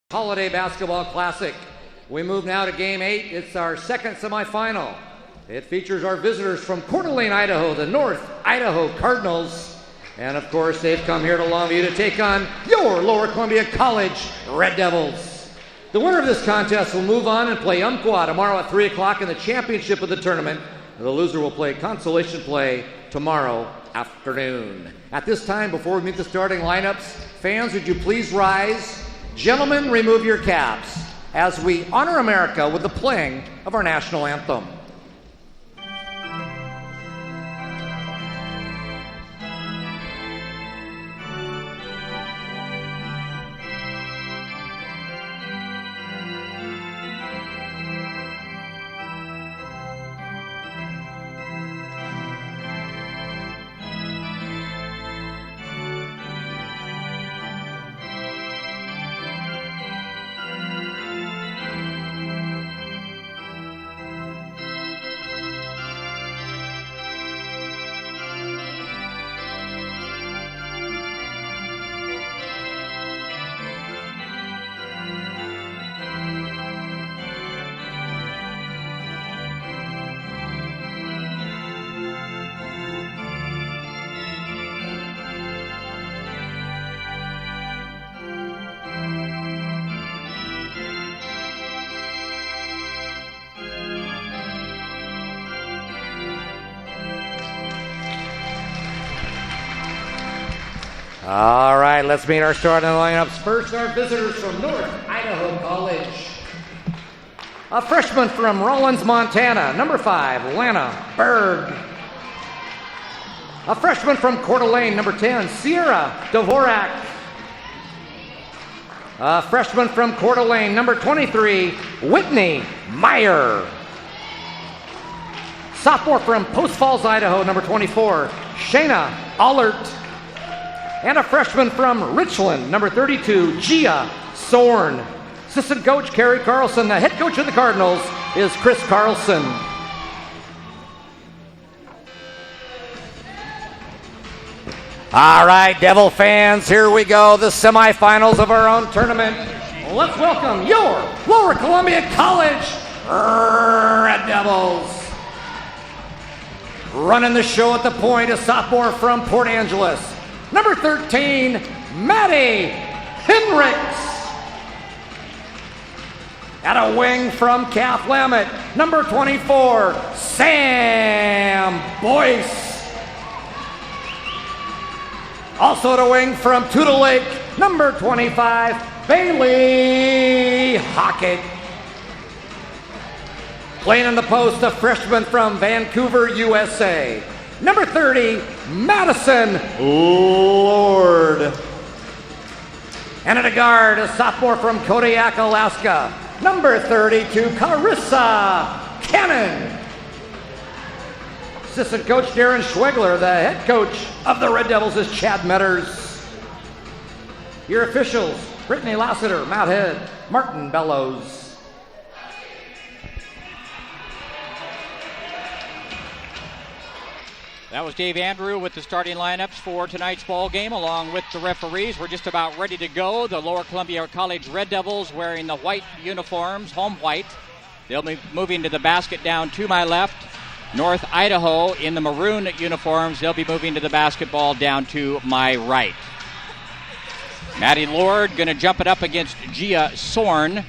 Holiday Basketball Classic. We move now to Game 8. It's our second semifinal. It features our visitors from Coeur d'Alene, Idaho, the North Idaho Cardinals. And of course, they've come here to Longview to take on your Lower Columbia College Red Devils. The winner of this contest will move on and play Umpqua tomorrow at 3 o'clock in the championship of the tournament. The loser will play consolation play tomorrow afternoon. At this time, before we meet the starting lineups, fans, would you please rise? Gentlemen, remove your caps as we honor America with the playing of our national anthem. All right, let's meet our starting lineups. First, our visitors from North Idaho College. A freshman from Rawlins, Montana, number 5, Lana Berg. A freshman from Coeur d'Alene, number 10, Sierra Dvorak. A freshman from Coeur d'Alene, number 23, Whitney Meyer. Sophomore from Post Falls, Idaho, number 24, Shayna Allert. And a freshman from Richland, number 32, Gia Sorn. Assistant coach, Kerry Carlson. The head coach of the Cardinals is Chris Carlson. All right, Devil fans, here we go. The semifinals of our own tournament. Let's welcome your Lower Columbia College Red Devils. Running the show at the point, a sophomore from Port Angeles, number 13, Maddie Hendricks. At a wing from Calf Lamet, number 24, Sam Boyce. Also at a wing from Tudor Lake, number 25, Bailey Hockett. Playing in the post, a freshman from Vancouver, USA, number 30, Madison Lord. And at a guard, a sophomore from Kodiak, Alaska, number 32, Carissa Cannon. Assistant coach Darren Schwegler. The head coach of the Red Devils is Chad Metters. Your officials, Brittany Lassiter, Matt Head, Martin Bellows. That was Dave Andrew with the starting lineups for tonight's ball game, along with the referees. We're just about ready to go. The Lower Columbia College Red Devils wearing the white uniforms, home white. They'll be moving to the basket down to my left. North Idaho in the maroon uniforms. They'll be moving to the basketball down to my right. Maddie Lord going to jump it up against Gia Sorn.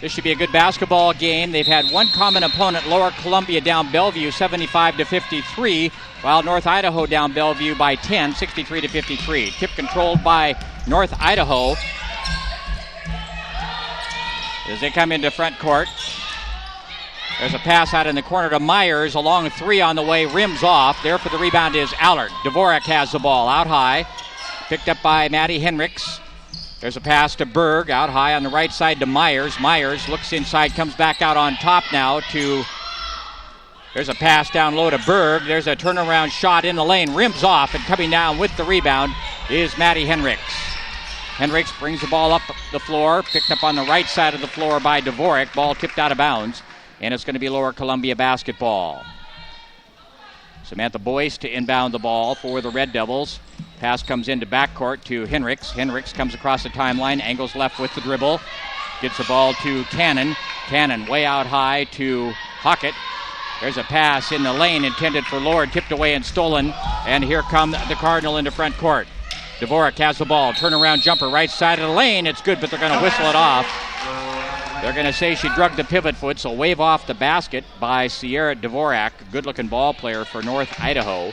This should be a good basketball game. They've had one common opponent, Lower Columbia down Bellevue, 75-53, while North Idaho down Bellevue by 10, 63-53. Tip controlled by North Idaho as they come into front court. There's a pass out in the corner to Myers, a long three on the way, rims off. There for the rebound is Allard. Dvorak has the ball out high, picked up by Maddie Hendricks. There's a pass to Berg, out high on the right side to Myers. Myers looks inside, comes back out on top now to... There's a pass down low to Berg. There's a turnaround shot in the lane, rims off, and coming down with the rebound is Maddie Hendricks. Hendricks brings the ball up the floor, picked up on the right side of the floor by Dvorak. Ball tipped out of bounds, and it's going to be Lower Columbia basketball. Samantha Boyce to inbound the ball for the Red Devils. Pass comes into backcourt to Henricks. Henricks comes across the timeline, angles left with the dribble. Gets the ball to Cannon. Cannon way out high to Hockett. There's a pass in the lane intended for Lord, tipped away and stolen. And here come the Cardinal into front court. Dvorak has the ball. Turnaround jumper right side of the lane. It's good, but they're going to whistle it off. They're going to say she drug the pivot foot, so wave off the basket by Sierra Dvorak, good-looking ball player for North Idaho.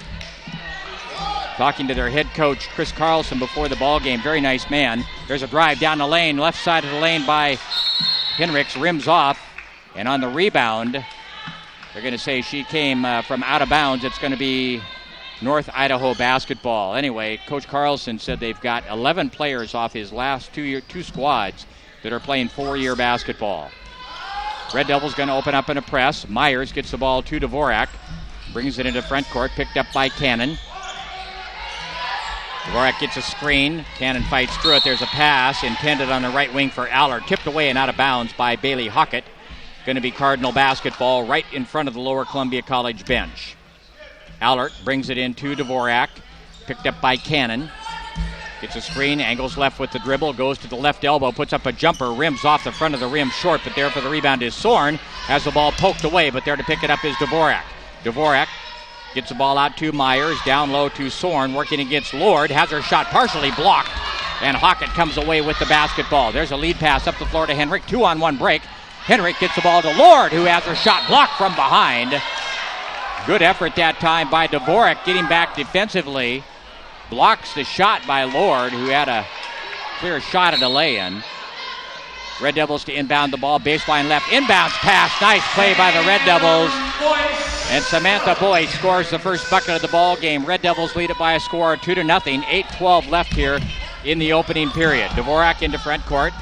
Talking to their head coach, Chris Carlson, before the ball game. Very nice man. There's a drive down the lane, left side of the lane by Henricks, rims off. And on the rebound, they're going to say she came from out of bounds. It's going to be North Idaho basketball. Anyway, Coach Carlson said they've got 11 players off his last two squads that are playing 4-year basketball. Red Devils going to open up in a press. Myers gets the ball to Dvorak. Brings it into front court, picked up by Cannon. Dvorak gets a screen. Cannon fights through it. There's a pass intended on the right wing for Allard. Tipped away and out of bounds by Bailey Hockett. Going to be Cardinal basketball right in front of the Lower Columbia College bench. Allard brings it in to Dvorak. Picked up by Cannon. Gets a screen, angles left with the dribble, goes to the left elbow, puts up a jumper, rims off the front of the rim short, but there for the rebound is Sorn. Has the ball poked away, but there to pick it up is Dvorak. Dvorak gets the ball out to Myers, down low to Sorn, working against Lord, has her shot partially blocked, and Hockett comes away with the basketball. There's a lead pass up the floor to Henrik, 2-on-1 break. Henrik gets the ball to Lord, who has her shot blocked from behind. Good effort that time by Dvorak, getting back defensively. Blocks the shot by Lord, who had a clear shot at a lay-in. Red Devils to inbound the ball, baseline left, inbounds pass, nice play by the Red Devils. And Samantha Boyce scores the first bucket of the ball game. Red Devils lead it by a score of 2-0. 8:12 left here in the opening period. Dvorak into front court,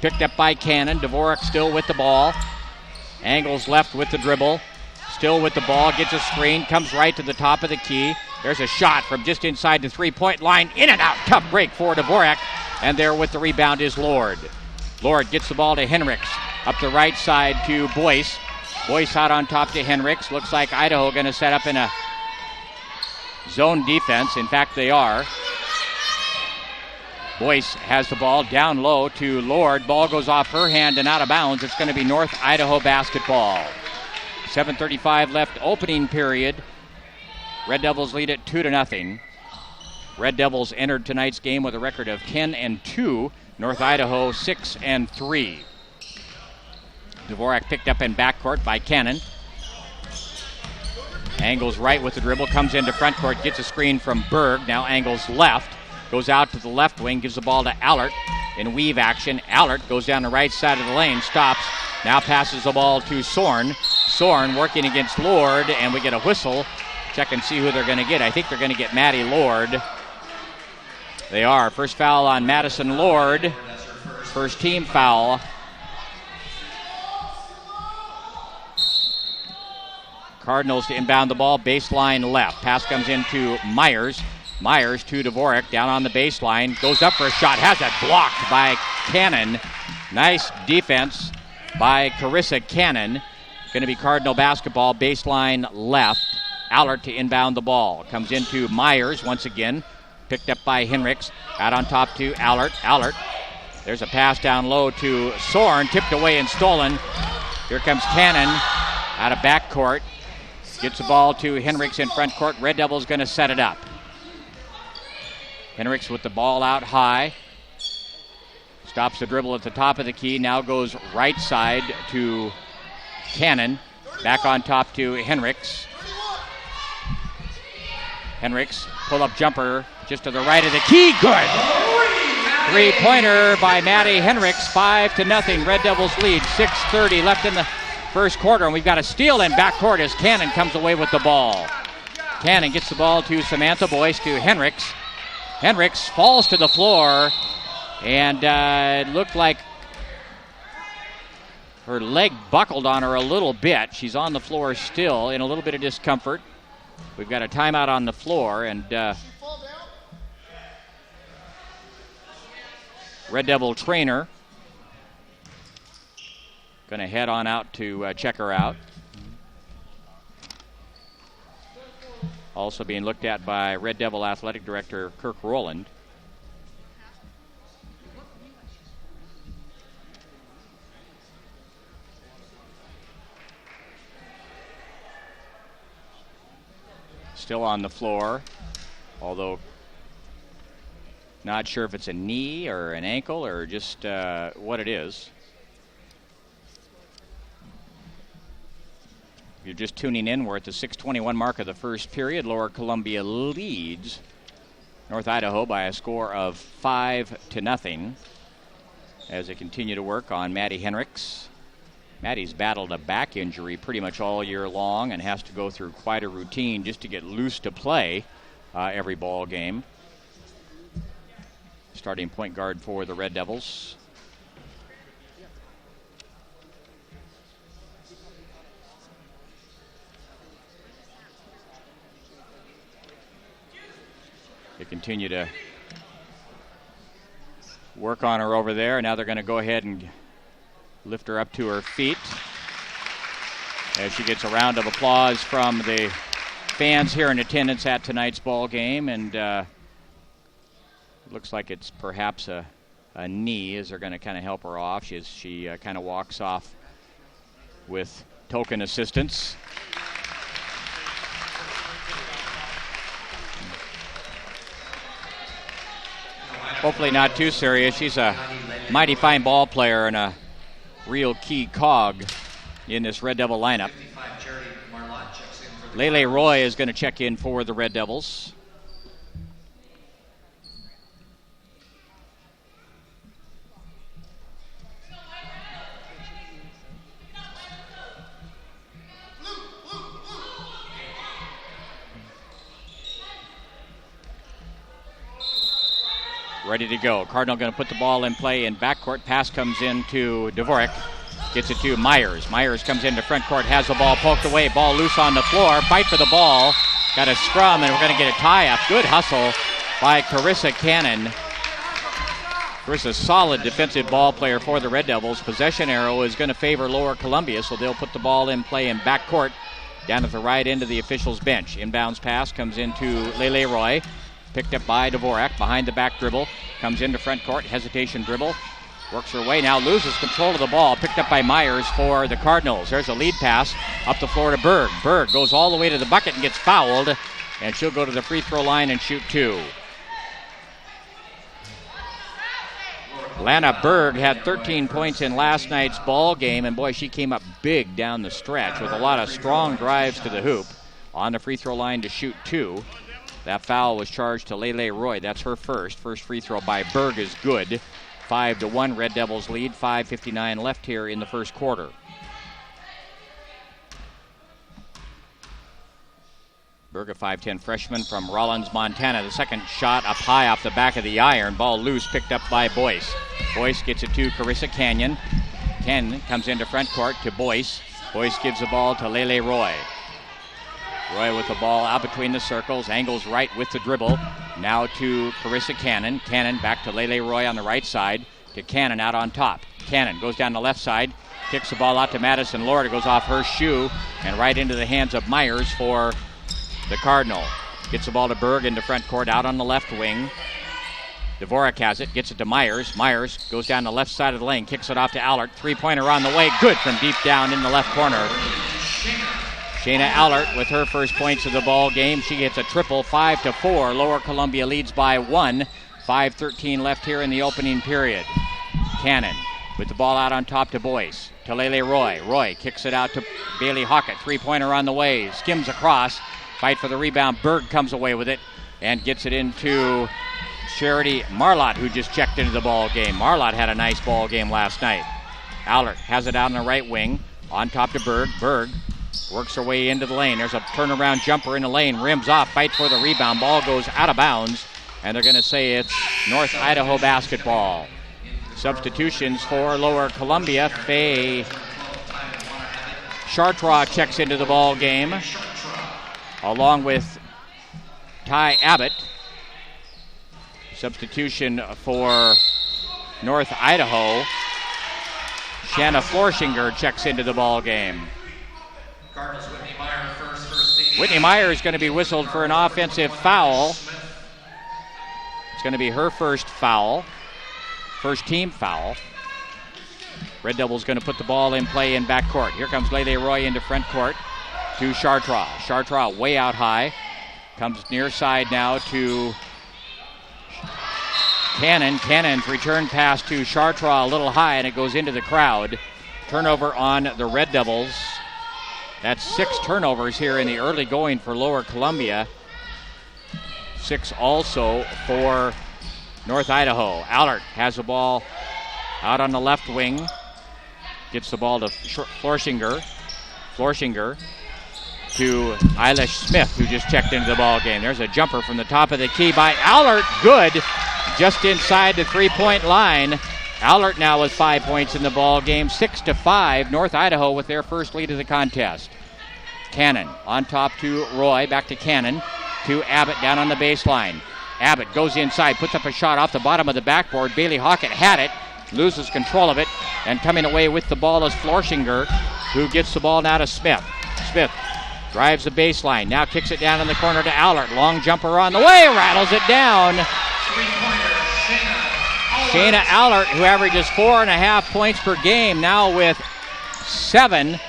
picked up by Cannon. Dvorak still with the ball, angles left with the dribble, still with the ball, gets a screen, comes right to the top of the key. There's a shot from just inside the three-point line, in and out, tough break for Dvorak, and there with the rebound is Lord. Lord gets the ball to Henricks, up the right side to Boyce. Boyce out on top to Henricks. Looks like Idaho going to set up in a zone defense. In fact, they are. Boyce has the ball down low to Lord. Ball goes off her hand and out of bounds. It's going to be North Idaho basketball. 7:35 left opening period. Red Devils lead it 2-0. Red Devils entered tonight's game with a record of 10-2. North Idaho 6-3. Dvorak picked up in backcourt by Cannon. Angles right with the dribble, comes into front court, gets a screen from Berg, now angles left, goes out to the left wing, gives the ball to Allert in weave action. Allert goes down the right side of the lane, stops, now passes the ball to Sorn. Sorn working against Lord, and we get a whistle. Check and see who they're going to get. I think they're going to get Maddie Lord. They are. First foul on Madison Lord. First team foul. Cardinals to inbound the ball, baseline left. Pass comes into Myers. Myers to Dvorak, down on the baseline. Goes up for a shot, has it blocked by Cannon. Nice defense by Carissa Cannon. Going to be Cardinal basketball, baseline left. Allert to inbound the ball. Comes into Myers once again. Picked up by Henricks. Out on top to Allert. Allert. There's a pass down low to Sorn. Tipped away and stolen. Here comes Cannon out of backcourt. Gets the ball to Henricks in front court. Red Devils going to set it up. Henricks with the ball out high. Stops the dribble at the top of the key. Now goes right side to Cannon. Back on top to Henricks. Henricks, pull-up jumper just to the right of the key. Good! Three-pointer by Maddie Henricks. 5-0. Red Devils lead. 6:30 left in the first quarter, and we've got a steal in backcourt as Cannon comes away with the ball. Cannon gets the ball to Samantha Boyce to Henricks. Henricks falls to the floor, and it looked like her leg buckled on her a little bit. She's on the floor still in a little bit of discomfort. We've got a timeout on the floor, and Red Devil trainer going to head on out to check her out. also being looked at by Red Devil Athletic Director Kirk Rowland. Still on the floor, although not sure if it's a knee or an ankle or just what it is. If you're just tuning in, we're at the 6:21 mark of the first period. Lower Columbia leads North Idaho by a score of 5-0 as they continue to work on Maddie Henricks. Maddie's battled a back injury pretty much all year long and has to go through quite a routine just to get loose to play every ball game. Starting point guard for the Red Devils. They continue to work on her over there. Now they're going to go ahead and lift her up to her feet as she gets a round of applause from the fans here in attendance at tonight's ball game. And it looks like it's perhaps a knee as they're going to kind of help her off. She kind of walks off with token assistance. Hopefully not too serious. She's a mighty fine ball player and a real key cog in this Red Devil lineup. Lele Roy is going to check in for the Red Devils. Ready to go. Cardinal going to put the ball in play in backcourt. Pass comes in to Dvorak. Gets it to Myers. Myers comes into front court, has the ball poked away. Ball loose on the floor. Fight for the ball. Got a scrum, and we're going to get a tie-up. Good hustle by Carissa Cannon. Carissa's solid defensive ball player for the Red Devils. Possession arrow is going to favor Lower Columbia, so they'll put the ball in play in backcourt down at the right end of the officials' bench. Inbounds pass comes into Lele Roy. Picked up by Dvorak, behind the back dribble, comes into front court, hesitation dribble, works her way, now loses control of the ball, picked up by Myers for the Cardinals. There's a lead pass up the floor to Berg. Berg goes all the way to the bucket and gets fouled, and she'll go to the free throw line and shoot two. Lana Berg had 13 points in last night's ball game, and boy, she came up big down the stretch with a lot of strong drives to the hoop. On the free throw line to shoot two. That foul was charged to Lele Roy. That's her first. First free throw by Berg is good. 5-1 Red Devils lead. 5:59 left here in the first quarter. Berg, a 5'10 freshman from Rollins, Montana. The second shot up high off the back of the iron. Ball loose, picked up by Boyce. Boyce gets it to Carissa Canyon. Canyon comes into front court to Boyce. Boyce gives the ball to Lele Roy. Roy with the ball out between the circles, angles right with the dribble. Now to Carissa Cannon. Cannon back to Lele Roy on the right side. To Cannon out on top. Cannon goes down the left side, kicks the ball out to Madison Lord. It goes off her shoe and right into the hands of Myers for the Cardinal. Gets the ball to Berg into front court out on the left wing. Dvorak has it, gets it to Myers. Myers goes down the left side of the lane, kicks it off to Allert. Three-pointer on the way, good from deep down in the left corner. Shayna Allert with her first points of the ball game. She gets a triple, 5-4. Lower Columbia leads by 1. 5:13 left here in the opening period. Cannon with the ball out on top to Boyce. To Lele Roy. Roy kicks it out to Bailey Hockett. Three-pointer on the way. Skims across. Fight for the rebound. Berg comes away with it and gets it into Charity Marlott, who just checked into the ball game. Marlott had a nice ball game last night. Allert has it out on the right wing. On top to Berg. Berg works her way into the lane. There's a turnaround jumper in the lane. Rims off. Fight for the rebound. Ball goes out of bounds. And they're going to say it's North Idaho basketball. Substitutions for Lower Columbia. Faye Chartrois checks into the ball game, along with Ty Abbott. Substitution for North Idaho. Shanna Florshinger checks into the ball game. Cardinals Whitney Meyer first team. Whitney Meyer is going to be whistled for an offensive foul. It's going to be her first foul, first team foul. Red Devils going to put the ball in play in backcourt. Here comes Lele Roy into front court to Chartres. Chartres way out high. Comes near side now to Cannon. Cannon's return pass to Chartres a little high, and it goes into the crowd. Turnover on the Red Devils. That's 6 turnovers here in the early going for Lower Columbia. 6 also for North Idaho. Allert has the ball out on the left wing. Gets the ball to Florshinger. Florshinger to Eilish Smith, who just checked into the ball game. There's a jumper from the top of the key by Allert. Good. Just inside the three-point line. Allert now with 5 points in the ball game. 6-5. North Idaho with their first lead of the contest. Cannon on top to Roy. Back to Cannon. To Abbott down on the baseline. Abbott goes inside. Puts up a shot off the bottom of the backboard. Bailey Hockett had it. Loses control of it. And coming away with the ball is Florshinger, who gets the ball now to Smith. Smith drives the baseline. Now kicks it down in the corner to Allert. Long jumper on the way. Rattles it down. Shayna Allert, who averages 4.5 points per game, now with 7.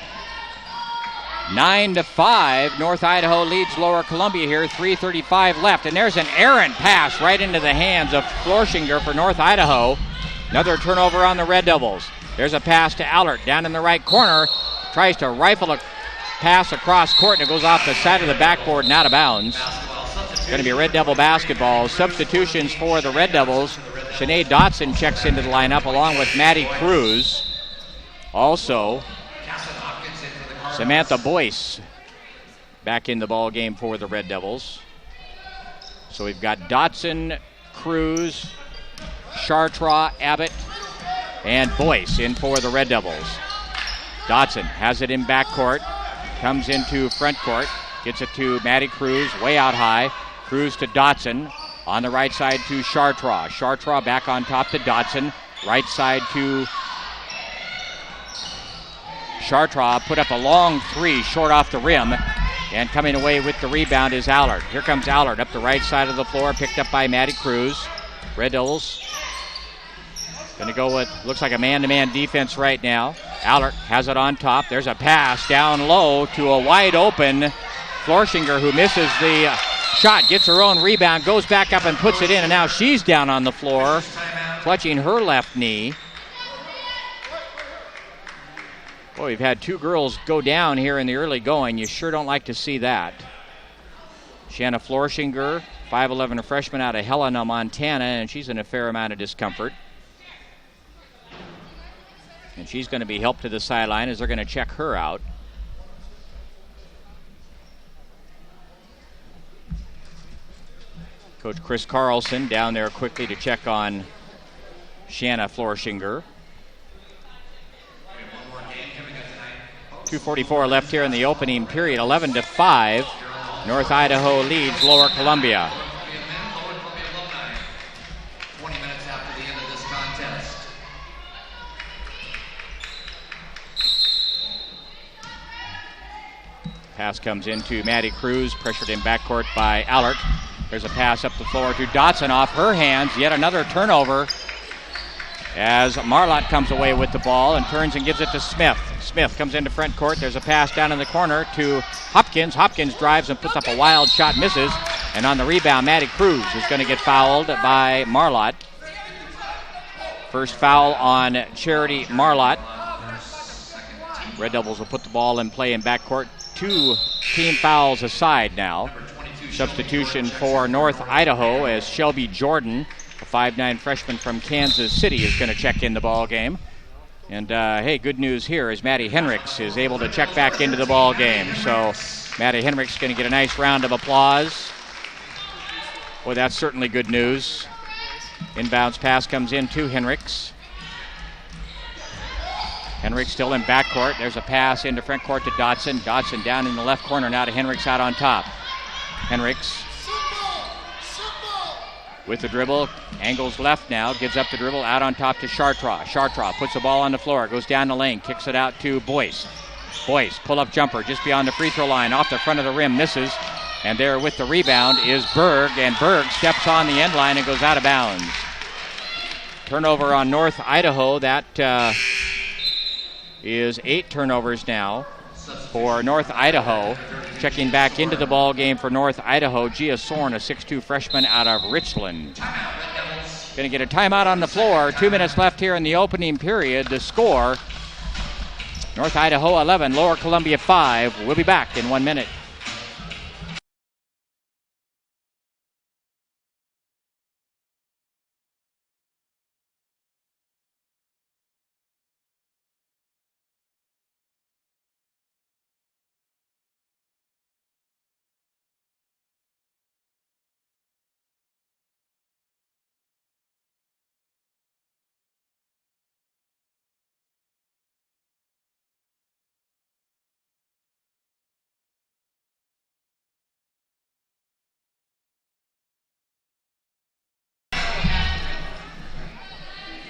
9-5. North Idaho leads Lower Columbia here. 3:35 left. And there's an errant pass right into the hands of Florshinger for North Idaho. Another turnover on the Red Devils. There's a pass to Allert down in the right corner. Tries to rifle a pass across court, and it goes off the side of the backboard and out of bounds. It's going to be Red Devil basketball. Substitutions for the Red Devils. Shanae Dotson checks into the lineup along with Maddie Cruz. Also, Samantha Boyce back in the ball game for the Red Devils. So we've got Dotson, Cruz, Chartres, Abbott, and Boyce in for the Red Devils. Dotson has it in backcourt, comes into front court, gets it to Maddie Cruz, way out high. Cruz to Dotson, on the right side to Chartres. Chartres back on top to Dotson, right side to Chartres. Put up a long three, short off the rim, and coming away with the rebound is Allard. Here comes Allard up the right side of the floor, picked up by Maddie Cruz. Red Devils going to go with, looks like a man-to-man defense right now. Allard has it on top. There's a pass down low to a wide open Florshinger, who misses the shot, gets her own rebound, goes back up and puts it in, and now she's down on the floor, clutching her left knee. Boy, we've had 2 girls go down here in the early going. You sure don't like to see that. Shanna Florshinger, 5'11", a freshman out of Helena, Montana, and she's in a fair amount of discomfort. And she's going to be helped to the sideline as they're going to check her out. Coach Chris Carlson down there quickly to check on Shanna Florshinger. 2:44 left here in the opening period. 11-5. North Idaho leads Lower Columbia. 20 minutes after the end of this contest. Pass comes into Maddie Cruz, pressured in backcourt by Allard. There's a pass up the floor to Dotson off her hands. Yet another turnover as Marlott comes away with the ball and turns and gives it to Smith. Smith comes into front court. There's a pass down in the corner to Hopkins. Hopkins drives and puts up a wild shot, misses. And on the rebound, Maddie Cruz is going to get fouled by Marlott. First foul on Charity Marlott. Red Devils will put the ball in play in backcourt. 2 team fouls aside now. Substitution for North Idaho as Shelby Jordan, a 5'9" freshman from Kansas City, is going to check in the ball game. And hey, good news here is Maddie Henricks is able to check back into the ball game. So Maddie Henricks is going to get a nice round of applause. Boy, that's certainly good news. Inbounds pass comes in to Henricks. Henricks still in backcourt. There's a pass into front court to Dotson. Dotson down in the left corner now to Henricks out on top. Henricks with the dribble, angles left now, gives up the dribble out on top to Chartres. Chartres puts the ball on the floor, goes down the lane, kicks it out to Boyce. Boyce, pull-up jumper just beyond the free throw line, off the front of the rim, misses. And there with the rebound is Berg, and Berg steps on the end line and goes out of bounds. Turnover on North Idaho. That is 8 turnovers now for North Idaho. Checking back into the ball game for North Idaho, Gia Sorn, a 6'2 freshman out of Richland. Going to get a timeout on the floor. 2 minutes left here in the opening period. The score, North Idaho 11, Lower Columbia 5. We'll be back in 1 minute.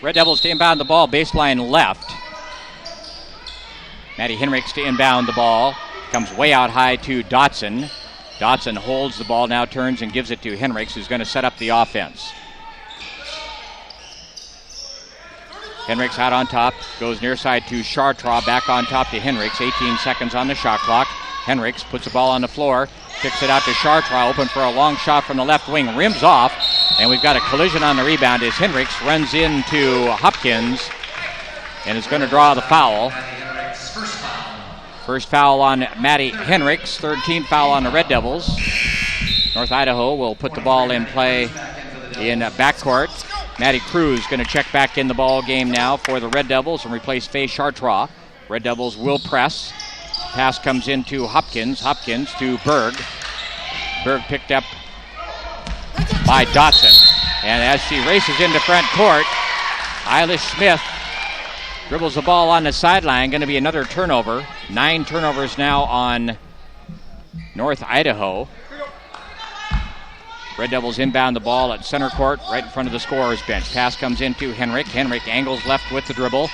Red Devils to inbound the ball, baseline left. Maddie Henrichs to inbound the ball. Comes way out high to Dotson. Dotson holds the ball, now turns and gives it to Henrichs, who's going to set up the offense. Henrichs out on top, goes near side to Chartraw, back on top to Henrichs. 18 seconds on the shot clock. Henrichs puts the ball on the floor, kicks it out to Chartraw, open for a long shot from the left wing, rims off. And we've got a collision on the rebound as Henrichs runs into Hopkins and is going to draw the foul. First foul on Maddie Henrichs, third team foul on the Red Devils. North Idaho will put the ball in play in backcourt. Maddie Cruz going to check back in the ball game now for the Red Devils and replace Faye Chartraw. Red Devils will press. Pass comes into Hopkins. Hopkins to Berg. Berg picked up by Dotson. And as she races into front court, Eilish Smith dribbles the ball on the sideline. Going to be another turnover. 9 turnovers now on North Idaho. Red Devils inbound the ball at center court, right in front of the scorer's bench. Pass comes into Henrich. Henrich angles left with the dribble.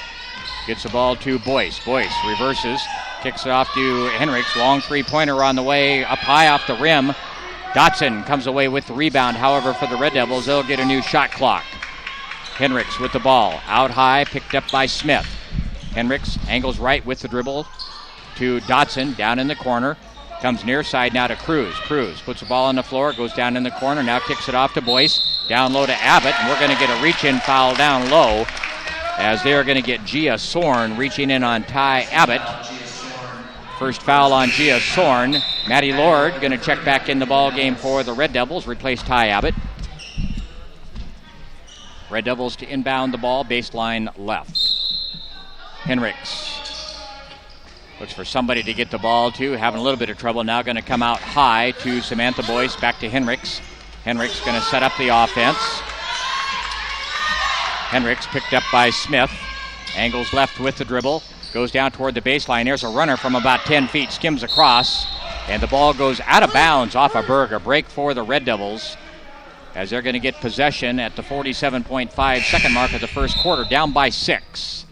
Gets the ball to Boyce. Boyce reverses. Kicks it off to Henrichs. Long three-pointer on the way, up high off the rim. Dotson comes away with the rebound. However, for the Red Devils, they'll get a new shot clock. Henrichs with the ball. Out high, picked up by Smith. Henrichs angles right with the dribble to Dotson, down in the corner. Comes near side now to Cruz. Cruz puts the ball on the floor, goes down in the corner, now kicks it off to Boyce. Down low to Abbott, and we're going to get a reach-in foul down low as they are going to get Gia Sorn reaching in on Ty Abbott. First foul on Gia Sorn. Maddie Lord going to check back in the ball game for the Red Devils, replace Ty Abbott. Red Devils to inbound the ball, baseline left. Henrichs looks for somebody to get the ball to, having a little bit of trouble. Now going to come out high to Samantha Boyce, back to Henrichs. Henrichs going to set up the offense. Henrichs picked up by Smith. Angles left with the dribble. Goes down toward the baseline. There's a runner from about 10 feet, skims across, and the ball goes out of bounds off of Berg. A break for the Red Devils as they're going to get possession at the 47.5 second mark of the first quarter, down by 6.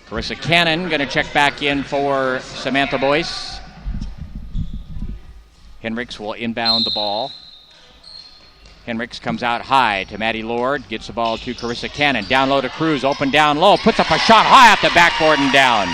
Carissa Cannon going to check back in for Samantha Boyce. Henrichs will inbound the ball. Henrichs comes out high to Maddie Lord, gets the ball to Carissa Cannon. Down low to Cruz, open down low, puts up a shot high off the backboard and down.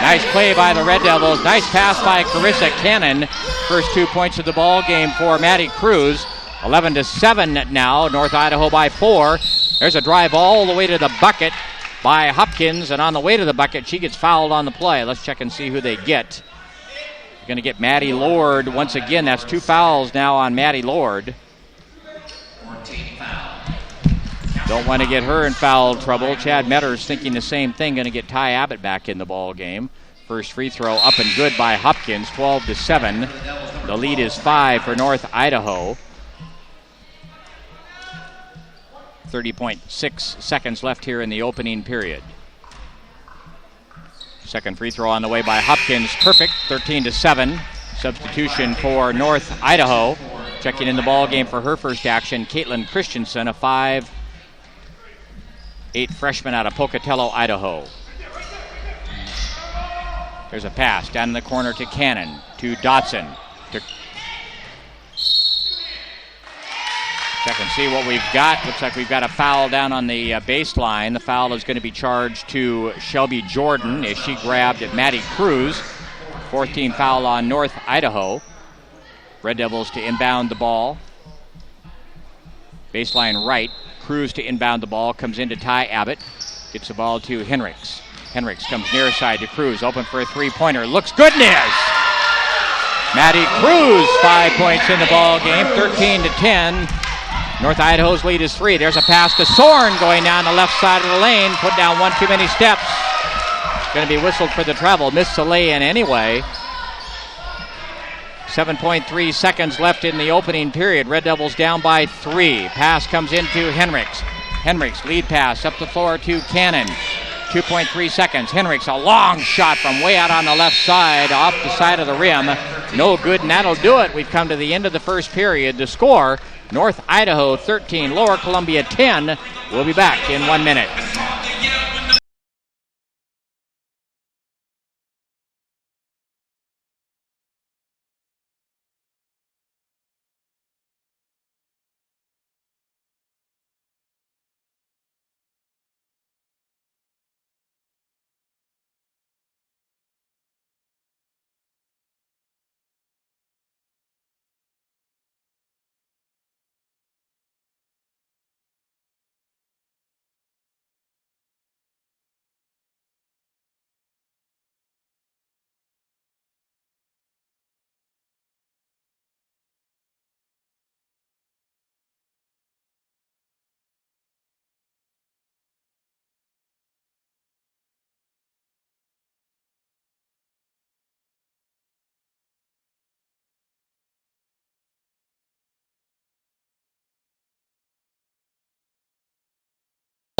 Nice play by the Red Devils. Nice pass by Carissa Cannon. First 2 points of the ball game for Maddie Cruz. 11-7 now, North Idaho by 4. There's a drive all the way to the bucket by Hopkins, and on the way to the bucket, she gets fouled on the play. Let's check and see who they get. They're going to get Maddie Lord once again. That's 2 fouls now on Maddie Lord. Don't want to get her in foul trouble. Chad Metters thinking the same thing. Going to get Ty Abbott back in the ball game. First free throw up and good by Hopkins. 12-7. The lead is 5 for North Idaho. 30.6 seconds left here in the opening period. Second free throw on the way by Hopkins. Perfect. 13-7. Substitution for North Idaho. Checking in the ball game for her first action, Caitlin Christensen, a 5'8" freshman out of Pocatello, Idaho. There's a pass down in the corner to Cannon, to Dotson. Check and see what we've got. Looks like we've got a foul down on the baseline. The foul is going to be charged to Shelby Jordan as she grabbed at Maddie Cruz. 4th team foul on North Idaho. Red Devils to inbound the ball. Baseline right. Cruz to inbound the ball. Comes into Ty Abbott. Gets the ball to Henricks. Henricks comes near side to Cruz. Open for a three-pointer. Looks good and is. Maddie Cruz, 5 points in the ball game. 13-10. North Idaho's lead is 3. There's a pass to Sorn going down the left side of the lane. Put down one too many steps. Going to be whistled for the travel. Missed the lay-in anyway. 7.3 seconds left in the opening period. Red Devils down by 3. Pass comes into Henricks. Henricks, lead pass up the floor to Cannon. 2.3 seconds. Henricks, a long shot from way out on the left side, off the side of the rim. No good, and that'll do it. We've come to the end of the first period. The score, North Idaho 13, Lower Columbia 10. We'll be back in 1 minute.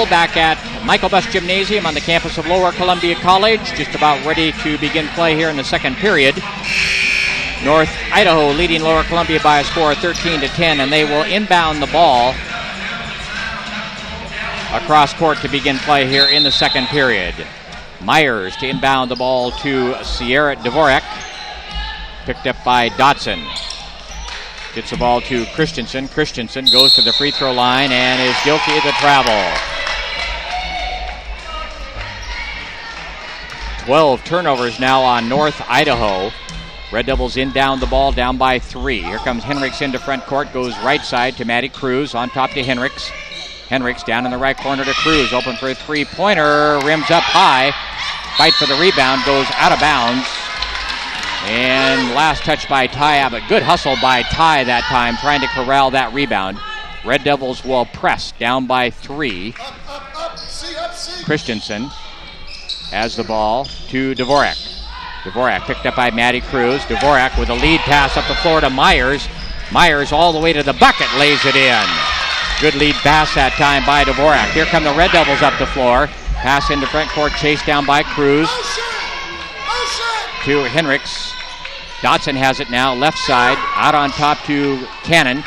Back at Michael Buss Gymnasium on the campus of Lower Columbia College, just about ready to begin play here in the second period. North Idaho leading Lower Columbia by a score of 13-10, and they will inbound the ball across court to begin play here in the second period. Myers to inbound the ball to Sierra Dvorak, picked up by Dotson. Gets the ball to Christensen. Christensen goes to the free throw line and is guilty of the travel. 12 turnovers now on North Idaho. Red Devils inbound the ball down by 3. Here comes Henricks into front court, goes right side to Maddie Cruz, on top to Henricks. Henricks down in the right corner to Cruz, open for a three-pointer, rims up high. Fight for the rebound, goes out of bounds. And last touch by Ty Abbott. Good hustle by Ty that time, trying to corral that rebound. Red Devils will press down by 3. Christensen has the ball to Dvorak. Dvorak picked up by Maddie Cruz. Dvorak with a lead pass up the floor to Myers. Myers all the way to the bucket, lays it in. Good lead pass that time by Dvorak. Here come the Red Devils up the floor. Pass into front court, chased down by Cruz. To Henricks. Dotson has it now, left side, out on top to Cannon.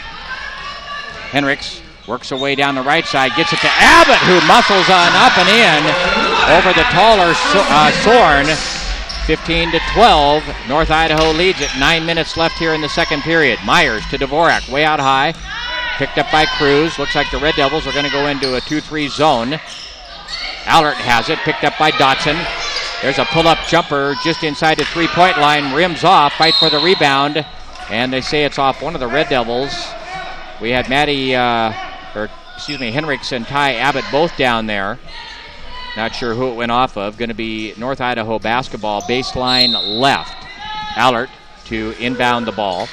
Henricks works her way down the right side, gets it to Abbott, who muscles on up and in over the taller Sorn. 15-12. North Idaho leads it. 9 minutes left here in the second period. Myers to Dvorak, way out high. Picked up by Cruz. Looks like the Red Devils are going to go into a 2-3 zone. Allert has it, picked up by Dotson. There's a pull-up jumper just inside the three-point line. Rims off, fight for the rebound. And they say it's off one of the Red Devils. We had Henricks and Ty Abbott both down there. Not sure who it went off of. Going to be North Idaho basketball, baseline left. Allert to inbound the ball.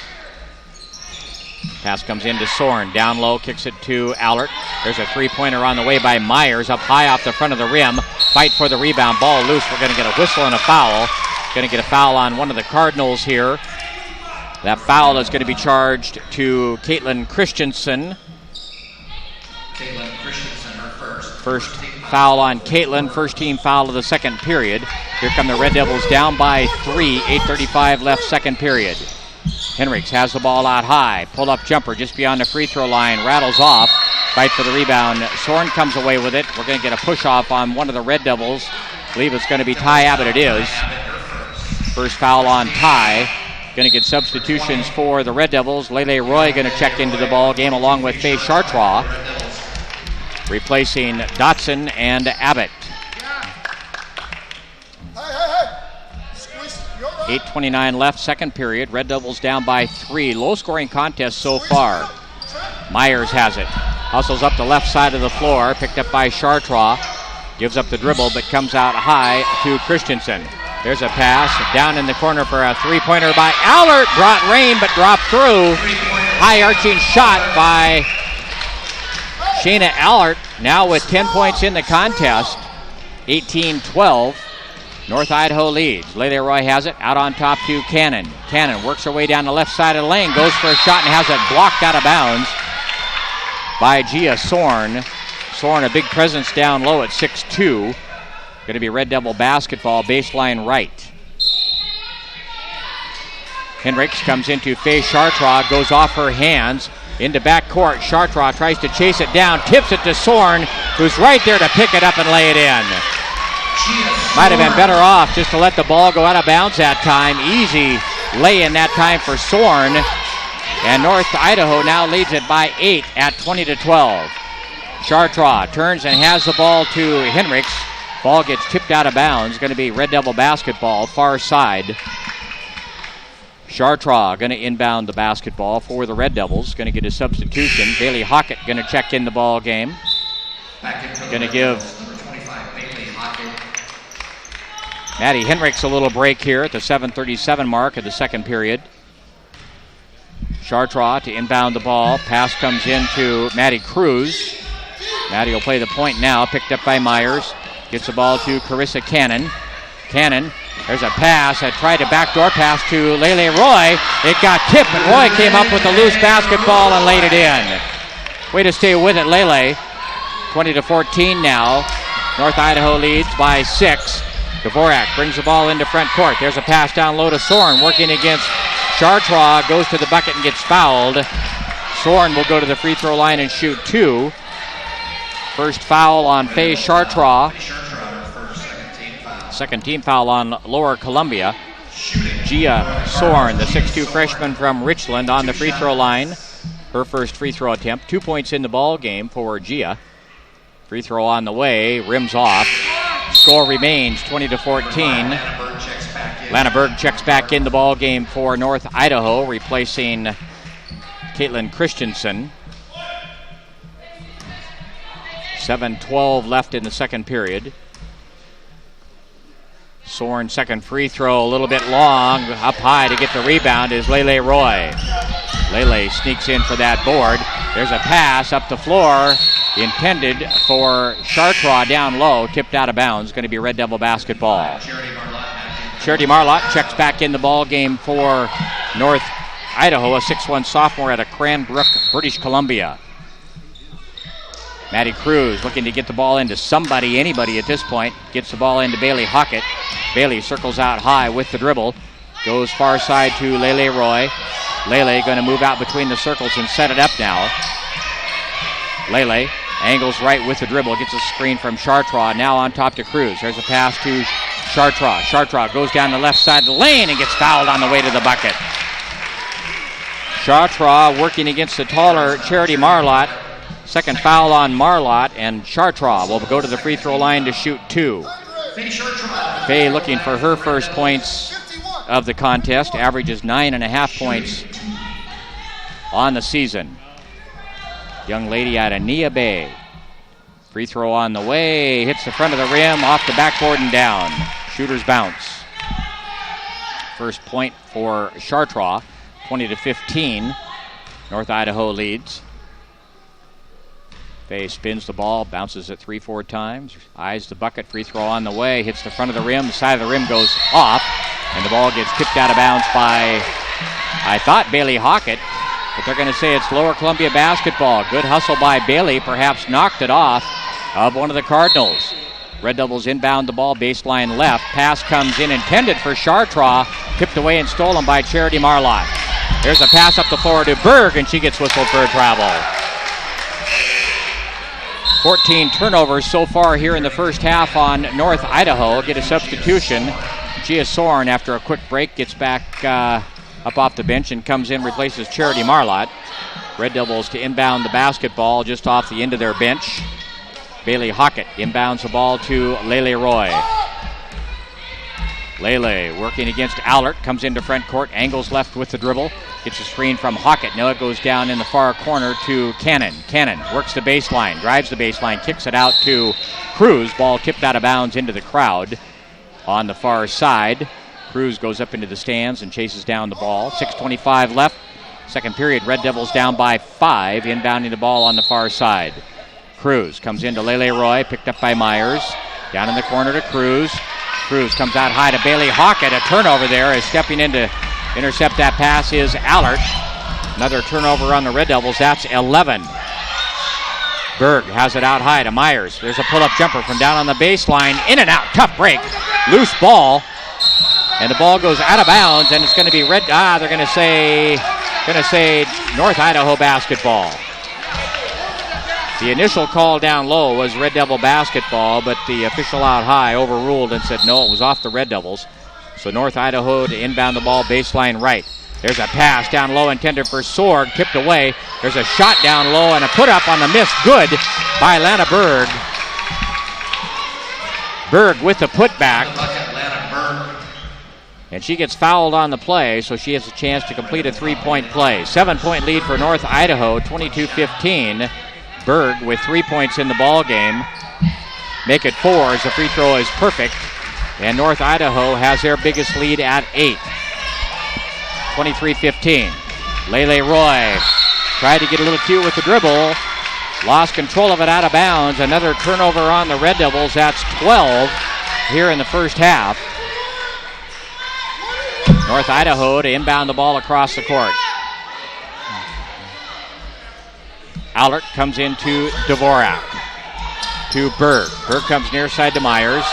Pass comes into Sorn. Down low, kicks it to Allert. There's a three-pointer on the way by Myers. Up high off the front of the rim. Fight for the rebound. Ball loose. We're going to get a whistle and a foul. Going to get a foul on one of the Cardinals here. That foul is going to be charged to Caitlin Christensen. Caitlin Christensen, her first. First foul on Caitlin. First team foul of the second period. Here come the Red Devils down by 3. 8:35 left second period. Henricks has the ball out high. Pull-up jumper just beyond the free throw line. Rattles off. Fight for the rebound. Sorn comes away with it. We're going to get a push-off on one of the Red Devils. I believe it's going to be Ty Abbott. It is. First foul on Ty. Going to get substitutions for the Red Devils. Lele Roy going to check into the ball game along with Faye Chartrois, replacing Dotson and Abbott. 8:29 left, second period. Red Devils down by 3. Low-scoring contest so far. Myers has it. Hustles up the left side of the floor. Picked up by Chartrois. Gives up the dribble, but comes out high to Christensen. There's a pass down in the corner for a three-pointer by Allert. Brought rain, but dropped through. High-arching shot by Shayna Allert, now with 10 points in the contest. 18-12. North Idaho leads. Leroy has it out on top to Cannon. Cannon works her way down the left side of the lane, goes for a shot and has it blocked out of bounds by Gia Sorn. Sorn, a big presence down low at 6'2". Going to be Red Devil basketball, baseline right. Hendricks comes into Faye Chartrois, goes off her hands into backcourt. Chartrois tries to chase it down, tips it to Sorn, who's right there to pick it up and lay it in. Might have been better off just to let the ball go out of bounds that time. Easy lay-in that time for Sorn. And North Idaho now leads it by 8 at 20-12. Chartrois turns and has the ball to Hendricks. Ball gets tipped out of bounds. Going to be Red Devil basketball, far side. Chartrois going to inbound the basketball for the Red Devils. Going to get a substitution. Bailey Hockett going to check in the ball game. Going to give Maddie Hendricks a little break here at the 7:37 mark of the second period. Chartrois to inbound the ball. Pass comes into Maddie Cruz. Maddie will play the point now. Picked up by Myers. Gets the ball to Carissa Cannon. Cannon, there's a pass. I tried a backdoor pass to Lele Roy. It got tipped, but Roy came up with a loose basketball and laid it in. Way to stay with it, Lele. 20-14 now. North Idaho leads by 6. Dvorak brings the ball into front court. There's a pass down low to Sorn, working against Chartrois. Goes to the bucket and gets fouled. Sorn will go to the free throw line and shoot 2. First foul on Faye Chartrois. Second team foul on Lower Columbia. Gia Sorn, the 6'2 freshman from Richland, on the free throw line. Her first free throw attempt. 2 points in the ball game for Gia. Free throw on the way, rims off. Score remains 20-14. Lana Berg checks back in the ball game for North Idaho, replacing Caitlin Christensen. 7:12 left in the second period. Sorn second free throw, a little bit long. Up high to get the rebound is Lele Roy. Lele sneaks in for that board. There's a pass up the floor, intended for Chartrois down low, tipped out of bounds. Going to be Red Devil basketball. Charity Marlott checks back in the ball game for North Idaho, a 6'1 sophomore out of Cranbrook, British Columbia. Maddie Cruz looking to get the ball into somebody, anybody at this point. Gets the ball into Bailey Hockett. Bailey circles out high with the dribble. Goes far side to Lele Roy. Lele going to move out between the circles and set it up now. Lele angles right with the dribble. Gets a screen from Chartrois. Now on top to Cruz. There's a pass to Chartrois. Chartrois goes down the left side of the lane and gets fouled on the way to the bucket. Chartrois working against the taller Charity Marlott. Second foul on Marlott, and Chartrois will go to the free throw line to shoot 2. Faye looking for her first points of the contest. Averages 9.5 points on the season. Young lady out of Nia Bay. Free throw on the way. Hits the front of the rim, off the backboard and down. Shooter's bounce. First point for Chartrois. 20-15. North Idaho leads. Faye spins the ball, bounces it 3-4 times, eyes the bucket, free throw on the way, hits the front of the rim, the side of the rim goes off, and the ball gets tipped out of bounds by, I thought, Bailey Hockett, but they're going to say it's Lower Columbia basketball. Good hustle by Bailey, perhaps knocked it off of one of the Cardinals. Red Devils inbound the ball, baseline left. Pass comes in, intended for Chartrois, tipped away and stolen by Charity Marlott. There's a pass up the floor to Berg, and she gets whistled for a travel. 14 turnovers so far here in the first half on North Idaho. Get a substitution. Gia Soren, after a quick break, gets back up off the bench and comes in, replaces Charity Marlott. Red Devils to inbound the basketball just off the end of their bench. Bailey Hockett inbounds the ball to Lele Roy. Lele working against Allert, comes into front court, angles left with the dribble, gets a screen from Hockett. Now it goes down in the far corner to Cannon. Cannon works the baseline, drives the baseline, kicks it out to Cruz. Ball tipped out of bounds into the crowd on the far side. Cruz goes up into the stands and chases down the ball. 6:25 left. Second period, Red Devils down by 5, inbounding the ball on the far side. Cruz comes into Lele Roy, picked up by Myers. Down in the corner to Cruz. Cruz comes out high to Bailey Hockett. A turnover there as stepping in to intercept that pass is Allert. Another turnover on the Red Devils. That's 11. Berg has it out high to Myers. There's a pull-up jumper from down on the baseline. In and out. Tough break. Loose ball. And the ball goes out of bounds, and it's going to be they're going to say North Idaho basketball. The initial call down low was Red Devil basketball, but the official out high overruled and said no, it was off the Red Devils. So North Idaho to inbound the ball baseline right. There's a pass down low intended for Sorg, tipped away. There's a shot down low and a put up on the miss. Good by Lana Berg. Berg with the putback. And she gets fouled on the play, so she has a chance to complete a 3-point play. 7-point lead for North Idaho, 22-15. Berg with 3 points in the ball game. Make it 4 as the free throw is perfect. And North Idaho has their biggest lead at 8. 23-15. Lele Roy tried to get a little cute with the dribble. Lost control of it out of bounds. Another turnover on the Red Devils. That's 12 here in the first half. North Idaho to inbound the ball across the court. Allert comes into Dvorak. To Berg. Berg comes near side to Myers.